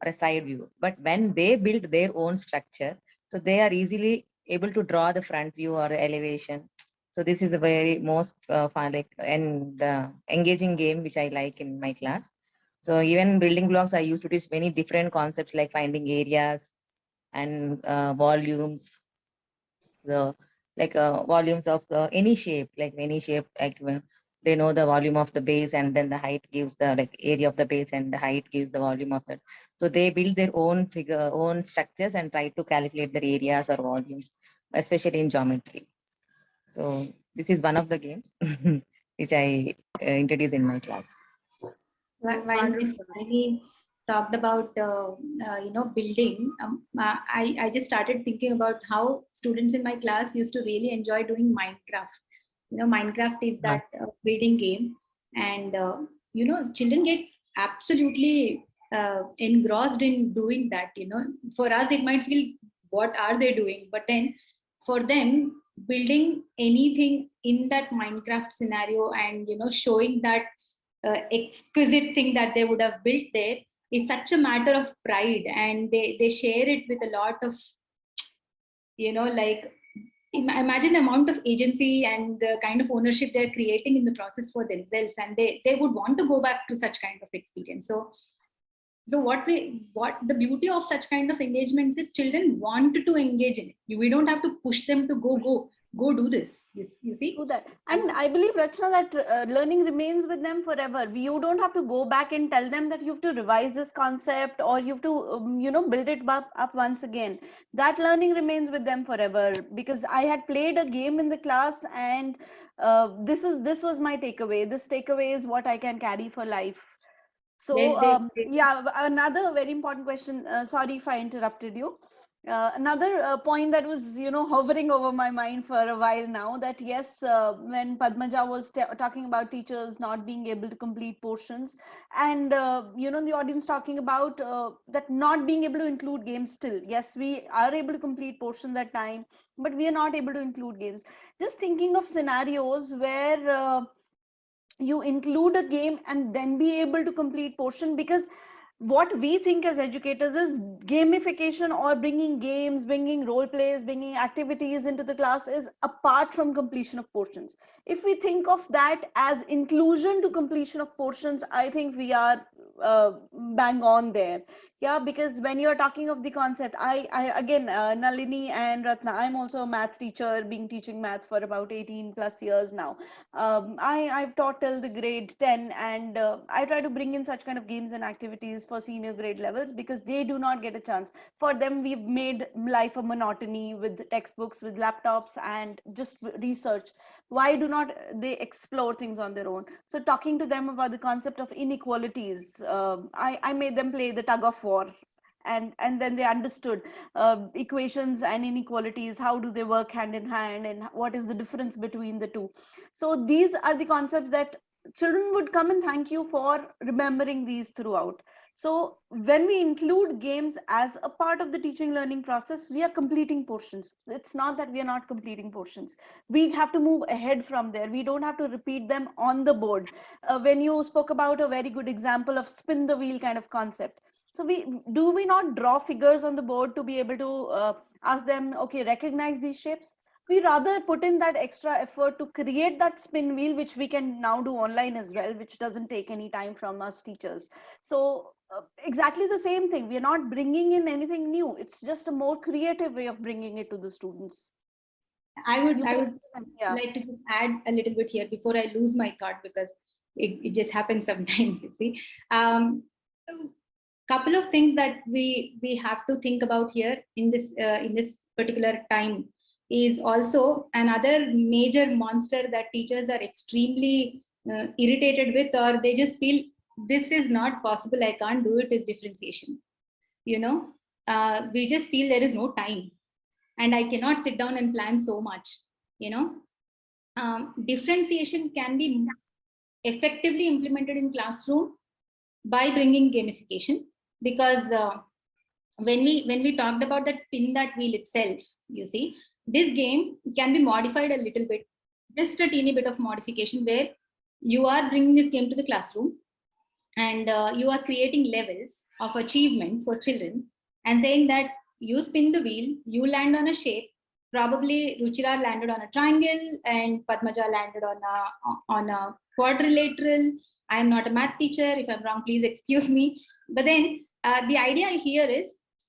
or a side view. But when they build their own structure, so they are easily able to draw the front view or elevation. So this is a very most fun like and engaging game which I like in my class. So even building blocks, I used to teach many different concepts like finding areas and volumes, the like volumes of any shape, like any shape, like they know the volume of the base, and then the height gives the like area of the base, and the height gives the volume of it. So they build their own figure, own structures, and try to calculate their areas or volumes, especially in geometry. So this is one of the games which I introduce in my class. While Miss Wonderful. Nalini talked about building, I just started thinking about how students in my class used to really enjoy doing Minecraft. Minecraft is Uh, that building game, and children get absolutely engrossed in doing that. For us it might feel, what are they doing? But then for them, building anything in that Minecraft scenario and showing that exquisite thing that they would have built there is such a matter of pride, and they share it with a lot of, like, imagine the amount of agency and the kind of ownership they're creating in the process for themselves, and they would want to go back to such kind of experience. So what the beauty of such kind of engagements is, children want to engage in it. We don't have to push them to go do this. You see? Do that. And I believe, Rachana, that learning remains with them forever. You don't have to go back and tell them that you have to revise this concept, or you have to, build it up once again. That learning remains with them forever, because I had played a game in the class, and this was my takeaway. This takeaway is what I can carry for life. So yeah, another very important question. Sorry if I interrupted you. Another point that was, hovering over my mind for a while now, that yes, when Padmaja was talking about teachers not being able to complete portions, and the audience talking about that not being able to include games still. Yes, we are able to complete portions at time, but we are not able to include games. Just thinking of scenarios where you include a game and then be able to complete portion, because what we think as educators is gamification, or bringing games, bringing role plays, bringing activities into the class is apart from completion of portions. If we think of that as inclusion to completion of portions, I think we are bang on there. Yeah, because when you're talking of the concept, I again, Nalini and Ratna, I'm also a math teacher, teaching math for about 18 plus years now. I've taught till the grade 10, and I try to bring in such kind of games and activities for senior grade levels, because they do not get a chance. For them, we've made life a monotony with textbooks, with laptops, and just research. Why do not they explore things on their own? So talking to them about the concept of inequalities, I made them play the tug of war, and then they understood equations and inequalities, how do they work hand in hand, and what is the difference between the two. So these are the concepts that children would come and thank you for remembering these throughout. So when we include games as a part of the teaching learning process, we are completing portions. It's not that we are not completing portions. We have to move ahead from there. We don't have to repeat them on the board. When you spoke about a very good example of spin the wheel kind of concept, so we not draw figures on the board to be able to ask them, okay, recognize these shapes? We rather put in that extra effort to create that spin wheel, which we can now do online as well, which doesn't take any time from us teachers. So exactly the same thing. We are not bringing in anything new. It's just a more creative way of bringing it to the students. I would Yeah. like to just add a little bit here before I lose my thought, because it just happens sometimes. You see, couple of things that we have to think about here in this particular time is also another major monster that teachers are extremely irritated with, or they just feel this is not possible, I can't do it, is differentiation. We just feel there is no time, and I cannot sit down and plan so much. Differentiation can be effectively implemented in classroom by bringing gamification, because when we talked about that spin that wheel itself, you see, this game can be modified a little bit, just a teeny bit of modification, where you are bringing this game to the classroom, and you are creating levels of achievement for children, and saying that you spin the wheel, you land on a shape. Probably Ruchira landed on a triangle, and Padmaja landed on a quadrilateral. I'm not a math teacher. If I'm wrong, please excuse me. But then the idea here is,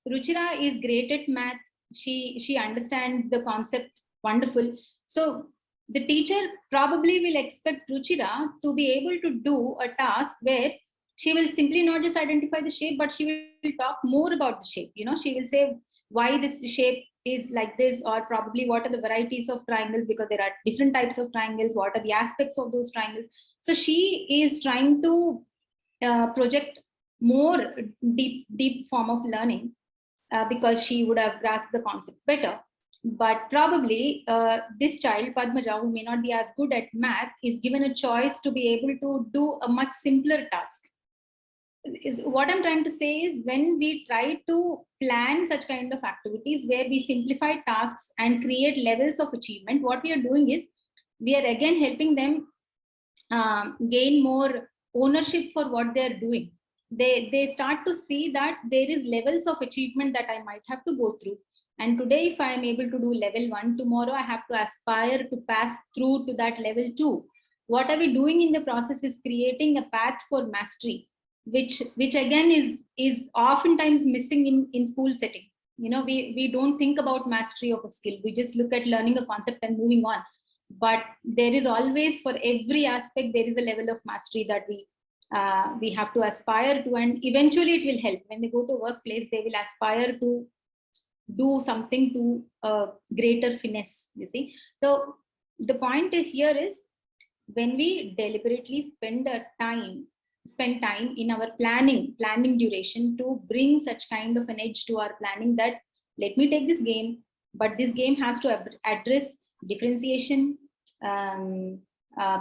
Ruchira is great at math. She understands the concept wonderful. So the teacher probably will expect Ruchira to be able to do a task where she will simply not just identify the shape, but she will talk more about the shape. She will say why this shape is like this, or probably what are the varieties of triangles, because there are different types of triangles, what are the aspects of those triangles. So she is trying to project more deep form of learning, because she would have grasped the concept better. But probably this child, Padmaja, who may not be as good at math, is given a choice to be able to do a much simpler task. is what I'm trying to say is, when we try to plan such kind of activities where we simplify tasks and create levels of achievement, what we are doing is we are again helping them gain more ownership for what they are doing. They start to see that there is levels of achievement that I might have to go through. And today, if I am able to do level 1, tomorrow I have to aspire to pass through to that level 2. What are we doing in the process is creating a path for mastery, which again is oftentimes missing in school setting. We don't think about mastery of a skill. We just look at learning a concept and moving on. But there is always, for every aspect, there is a level of mastery that we have to aspire to, and eventually it will help. When they go to workplace, they will aspire to do something to greater finesse, you see. So the point here is, when we deliberately spend time in our planning duration to bring such kind of an edge to our planning, that let me take this game, but this game has to address differentiation,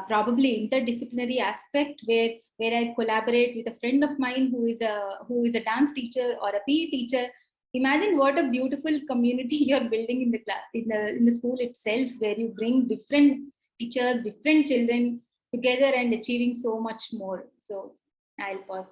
probably interdisciplinary aspect, where I collaborate with a friend of mine who is a dance teacher or a PE teacher. Imagine what a beautiful community you're building in the class, in the school itself, where you bring different teachers, different children together and achieving so much more. So I'll pause.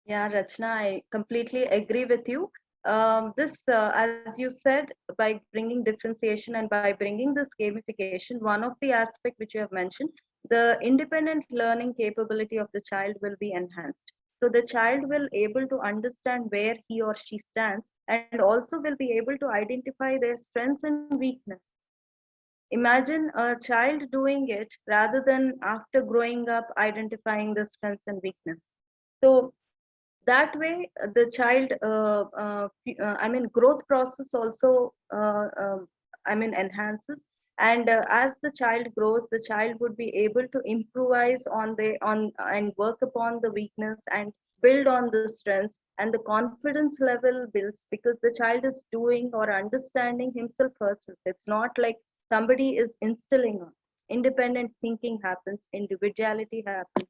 Yeah, Rachna, I completely agree with you. As you said, by bringing differentiation and by bringing this gamification, one of the aspects which you have mentioned, the independent learning capability of the child will be enhanced. So the child will able to understand where he or she stands, and also will be able to identify their strengths and weakness. Imagine a child doing it rather than after growing up identifying the strengths and weakness. So that way the child I mean growth process also I mean enhances. And as the child grows, the child would be able to improvise on and work upon the weakness and build on the strengths, and the confidence level builds because the child is doing or understanding himself herself. It's not like somebody is instilling on. Independent thinking happens, individuality happens,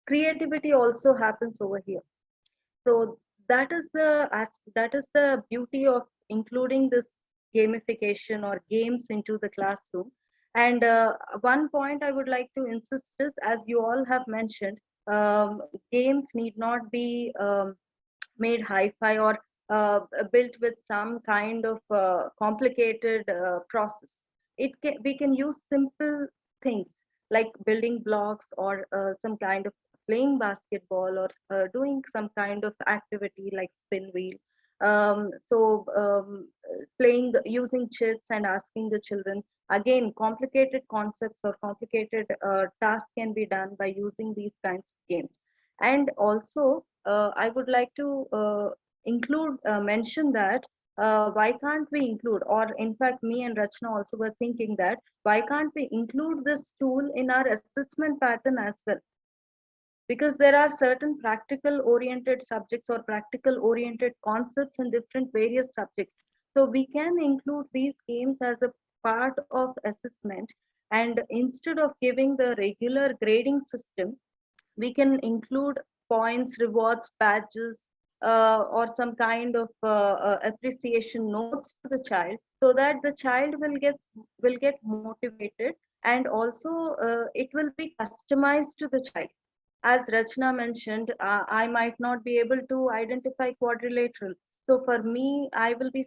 creativity also happens over here. So that is the beauty of including this gamification or games into the classroom. And one point I would like to insist is, as you all have mentioned, games need not be made hi-fi or built with some kind of complicated process. We can use simple things like building blocks or some kind of playing basketball or doing some kind of activity like spin wheel. Playing using chits and asking the children, again complicated concepts or complicated tasks can be done by using these kinds of games. And also I would like to mention that why can't we include, or in fact, me and Rachna also were thinking that why can't we include this tool in our assessment pattern as well? Because there are certain practical oriented subjects or practical oriented concepts in different various subjects. So we can include these games as a part of assessment, and instead of giving the regular grading system, we can include points, rewards, badges, or some kind of appreciation notes to the child, so that the child will get motivated, and also it will be customized to the child. As Rachna mentioned, I might not be able to identify quadrilateral. So for me, I will be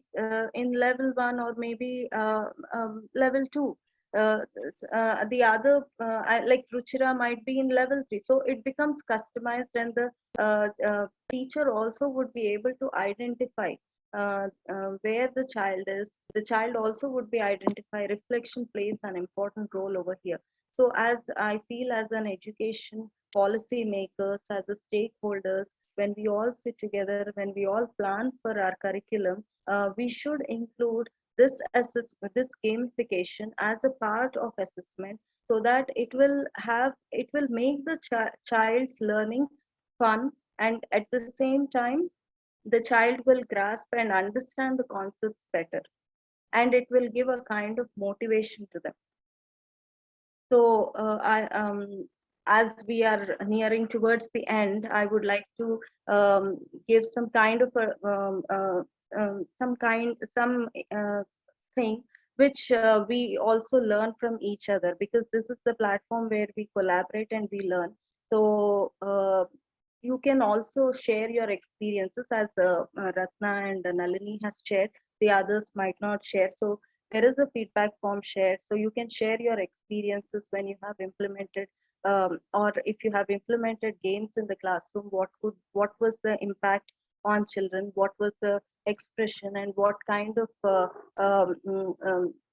in level 1 or maybe level 2. The other, like Ruchira, might be in level 3. So it becomes customized, and the teacher also would be able to identify where the child is. The child also would be identify. Reflection plays an important role over here. So as I feel, as an education policy makers, as a stakeholders, when we all sit together, when we all plan for our curriculum, we should include this gamification as a part of assessment, so that it will make the child's learning fun, and at the same time the child will grasp and understand the concepts better, and it will give a kind of motivation to them. So as we are nearing towards the end, I would like to give some kind of a some thing which we also learn from each other, because this is the platform where we collaborate and we learn. So you can also share your experiences, as Ratna and Nalini has shared. The others might not share. So there is a feedback form shared. So you can share your experiences when you have implemented, or if you have implemented games in the classroom. What was the impact on children? What was the expression, and what kind of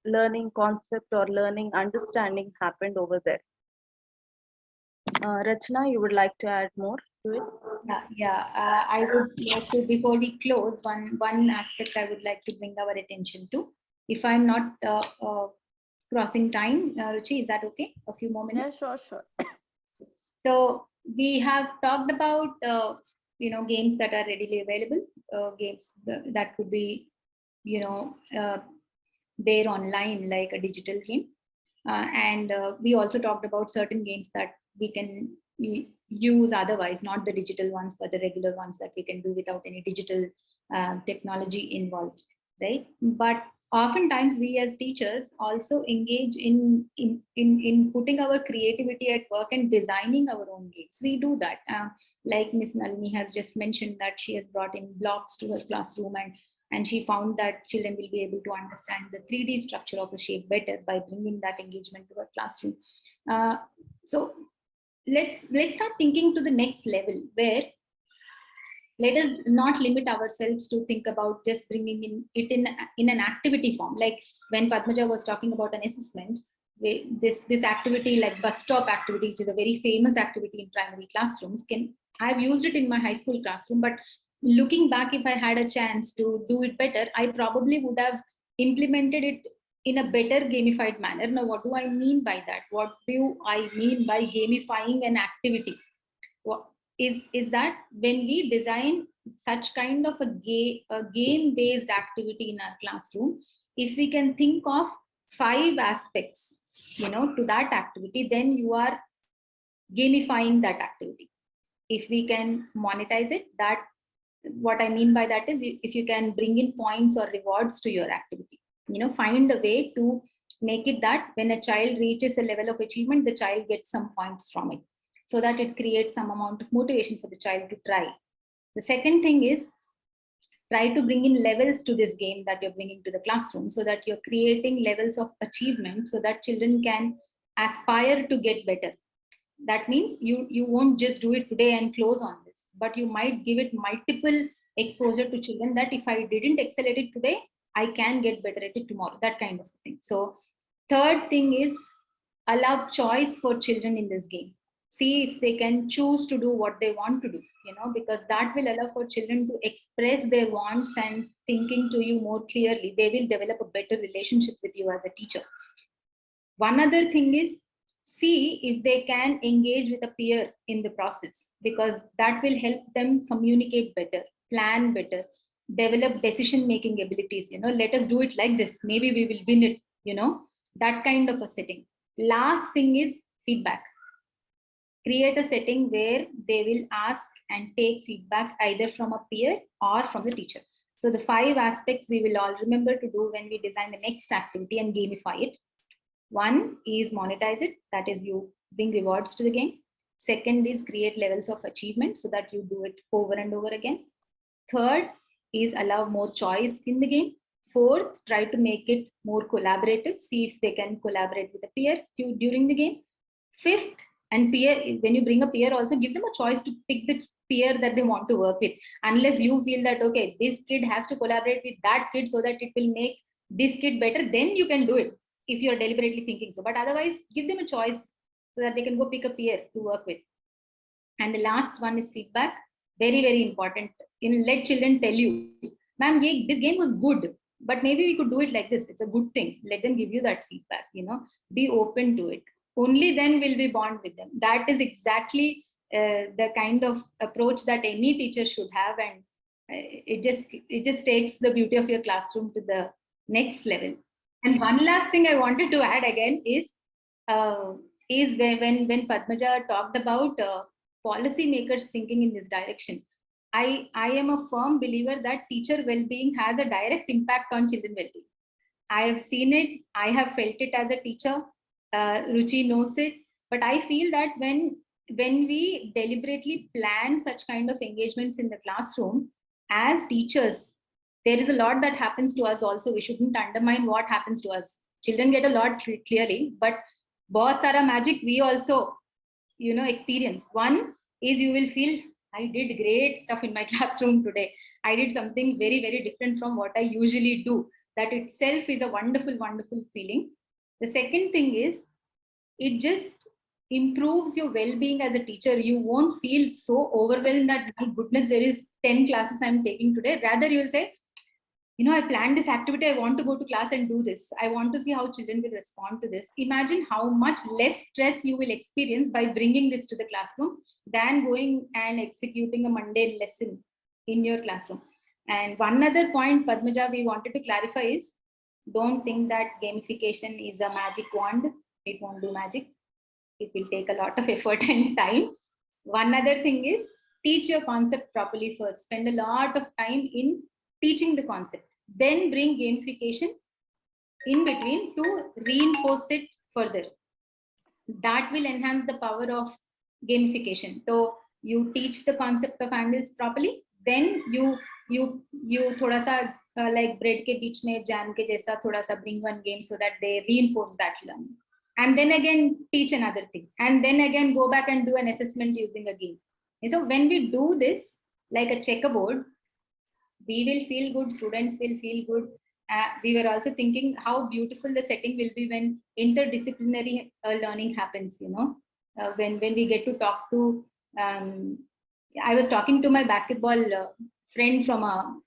learning concept or learning understanding happened over there? Rachna, you would like to add more to it? I would like to, before we close, one aspect I would like to bring our attention to. If I'm not crossing time, Ruchi, is that okay? A few more minutes? Yeah, sure. So we have talked about games that are readily available, games that could be there online, like a digital game, and we also talked about certain games that we can use otherwise, not the digital ones, but the regular ones that we can do without any digital technology involved, right? But oftentimes we as teachers also engage in putting our creativity at work and designing our own games. We do that, like Miss Nalini has just mentioned, that she has brought in blocks to her classroom, and she found that children will be able to understand the 3D structure of a shape better by bringing that engagement to her classroom. So let's start thinking to the next level, where let us not limit ourselves to think about just bringing in an activity form. Like when Padmaja was talking about an assessment, this activity, like bus stop activity, which is a very famous activity in primary classrooms, I've used it in my high school classroom, but looking back, if I had a chance to do it better, I probably would have implemented it in a better gamified manner. Now, what do I mean by that? What do I mean by gamifying an activity? What is that when we design such kind of a game-based activity in our classroom, if we can think of 5 aspects, to that activity, then you are gamifying that activity. If we can monetize it, that what I mean by that is, if you can bring in points or rewards to your activity, find a way to make it that when a child reaches a level of achievement, the child gets some points from it, so that it creates some amount of motivation for the child to try. The second thing is, try to bring in levels to this game that you're bringing to the classroom, so that you're creating levels of achievement so that children can aspire to get better. That means you won't just do it today and close on this, but you might give it multiple exposure to children, that if I didn't excel at it today, I can get better at it tomorrow, that kind of thing. So third thing is, allow choice for children in this game. See if they can choose to do what they want to do, because that will allow for children to express their wants and thinking to you more clearly. They will develop a better relationship with you as a teacher. One other thing is, see if they can engage with a peer in the process, because that will help them communicate better, plan better, develop decision-making abilities. Let us do it like this, maybe we will win it, that kind of a setting. Last thing is feedback. Create a setting where they will ask and take feedback either from a peer or from the teacher. So the 5 aspects we will all remember to do when we design the next activity and gamify it. One is monetize it, that is, you bring rewards to the game. Second is create levels of achievement so that you do it over and over again. Third is allow more choice in the game. Fourth, try to make it more collaborative. See if they can collaborate with a peer during the game. Fifth, and peer, when you bring a peer, also give them a choice to pick the peer that they want to work with. Unless you feel that, okay, this kid has to collaborate with that kid so that it will make this kid better, then you can do it, if you're deliberately thinking so. But otherwise, give them a choice so that they can go pick a peer to work with. And the last one is feedback. Very, very important. Let children tell you, ma'am, this game was good, but maybe we could do it like this. It's a good thing. Let them give you that feedback. Be open to it. Only then will we bond with them. That is exactly the kind of approach that any teacher should have, and it just takes the beauty of your classroom to the next level. And one last thing I wanted to add again is, is when Padmaja talked about policymakers thinking in this direction. I am a firm believer that teacher well-being has a direct impact on children well-being. I have seen it, I have felt it as a teacher. Ruchi knows it, but I feel that when we deliberately plan such kind of engagements in the classroom as teachers, there is a lot that happens to us also. We shouldn't undermine what happens to us. Children get a lot clearly, but bahut sara magic we also experience. One is you will feel, I did great stuff in my classroom today. I did something very, very different from what I usually do. That itself is a wonderful, wonderful feeling. The second thing is, it just improves your well-being as a teacher. You won't feel so overwhelmed that, my goodness, there is 10 classes I'm taking today. Rather, you'll say, I planned this activity. I want to go to class and do this. I want to see how children will respond to this. Imagine how much less stress you will experience by bringing this to the classroom than going and executing a mundane lesson in your classroom. And one other point, Padmaja, we wanted to clarify is, don't think that gamification is a magic wand. It won't do magic. It will take a lot of effort and time. One other thing is, teach your concept properly first. Spend a lot of time in teaching the concept. Then bring gamification in between to reinforce it further. That will enhance the power of gamification. So you teach the concept of angles properly, then you thoda sa like bread ke beech mein jam ke jaisa thoda sa bring one game so that they reinforce that learning. And then again teach another thing. And then again go back and do an assessment using a game. And so when we do this like a checkerboard, we will feel good, students will feel good. We were also thinking how beautiful the setting will be when interdisciplinary learning happens, when we get to talk to, I was talking to my basketball friend from a,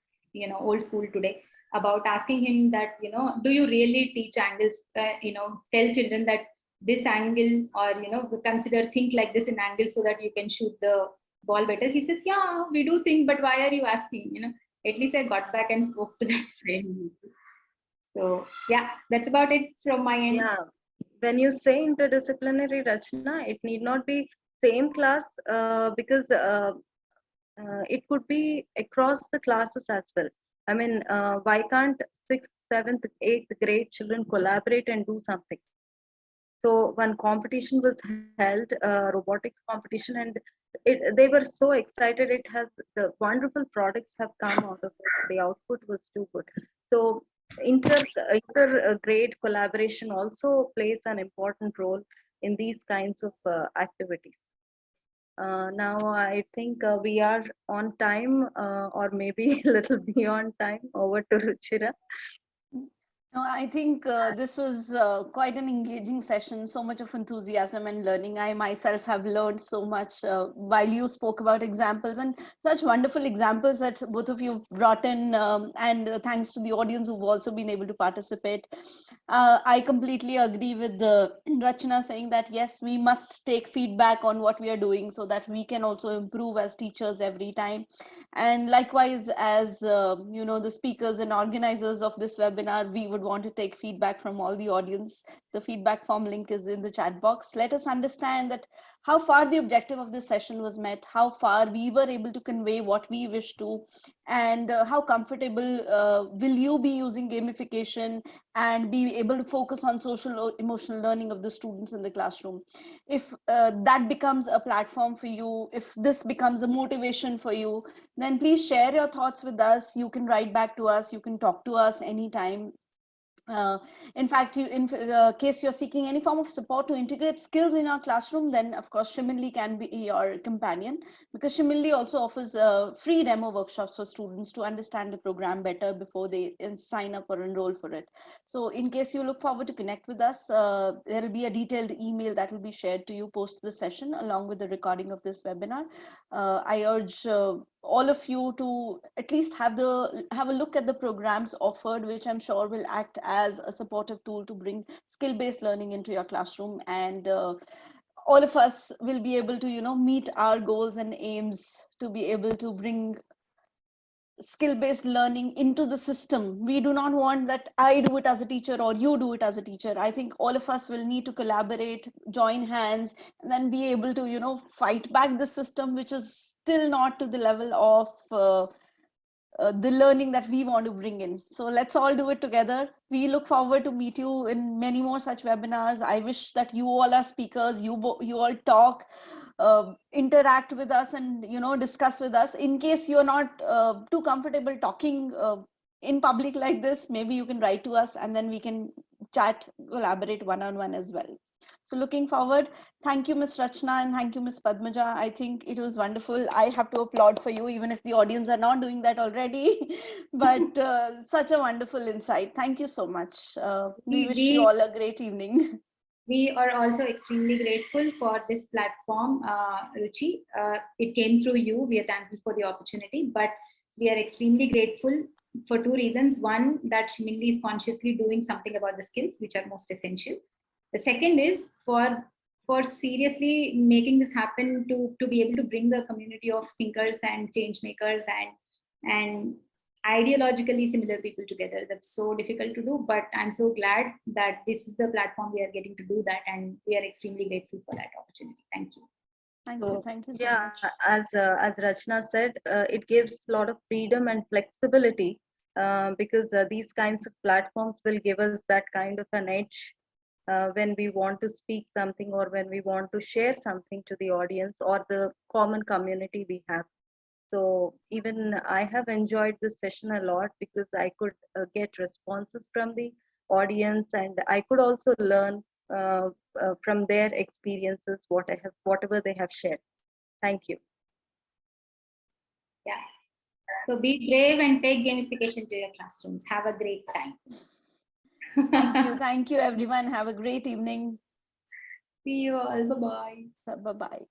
old school today about asking him that, do you really teach angles, tell children that this angle or, consider, think like this in angle so that you can shoot the ball better. He says, yeah, we do think, but why are you asking, At least I got back and spoke to that friend. So yeah, that's about it from my end. Yeah, when you say interdisciplinary, Rachna, it need not be same class because it could be across the classes as well. I mean, why can't 6th, 7th, 8th grade children collaborate and do something? So one competition was held, robotics competition, and they were so excited. It has the wonderful products have come out of it. The output was too good. So inter grade collaboration also plays an important role in these kinds of activities. Now I think we are on time, or maybe a little beyond time. Over to Ruchira. No, I think this was quite an engaging session, so much of enthusiasm and learning. I myself have learned so much while you spoke about examples, and such wonderful examples that both of you brought in, and thanks to the audience who've also been able to participate. I completely agree with Rachana saying that, yes, we must take feedback on what we are doing so that we can also improve as teachers every time. And likewise, as the speakers and organizers of this webinar, we would want to take feedback from all the audience. The feedback form link is in the chat box. Let us understand that how far the objective of this session was met, how far we were able to convey what we wish to, and how comfortable will you be using gamification and be able to focus on social or emotional learning of the students in the classroom. If that becomes a platform for you, if this becomes a motivation for you, then please share your thoughts with us. You can write back to us, you can talk to us anytime. In fact, in case you're seeking any form of support to integrate skills in our classroom, then of course Shiminly can be your companion, because Shiminly also offers free demo workshops for students to understand the program better before they sign up or enroll for it. So in case you look forward to connect with us, there will be a detailed email that will be shared to you post the session along with the recording of this webinar. I urge all of you to at least have a look at the programs offered, which I'm sure will act as a supportive tool to bring skill-based learning into your classroom, and all of us will be able to meet our goals and aims to be able to bring skill-based learning into the system. We do not want that I do it as a teacher or you do it as a teacher. I think all of us will need to collaborate, join hands, and then be able to, fight back the system, which is still not to the level of the learning that we want to bring in. So let's all do it together. We look forward to meet you in many more such webinars. I wish that you all are speakers, you all talk, interact with us, and discuss with us. In case you're not too comfortable talking in public like this, maybe you can write to us and then we can chat, collaborate one-on-one as well. So looking forward. Thank you, Ms. Rachana, and thank you, Ms. Padmaja. I think it was wonderful. I have to applaud for you, even if the audience are not doing that already. But such a wonderful insight. Thank you so much. We wish you all a great evening. We are also extremely grateful for this platform, Ruchi. It came through you. We are thankful for the opportunity, but we are extremely grateful for two reasons. One, that Shiminly is consciously doing something about the skills, which are most essential. The second is for seriously making this happen, to be able to bring the community of thinkers and change makers and ideologically similar people together. That's so difficult to do, but I'm so glad that this is the platform we are getting to do that, and we are extremely grateful for that opportunity. Thank you. Thank you so much. As Rachana said, it gives a lot of freedom and flexibility because these kinds of platforms will give us that kind of an edge when we want to speak something or when we want to share something to the audience or the common community we have. So even I have enjoyed this session a lot because I could get responses from the audience, and I could also learn from their experiences whatever they have shared. Thank you. Yeah. So be brave and take gamification to your classrooms. Have a great time. Thank you, everyone. Have a great evening. See you all. Bye-bye. Bye-bye.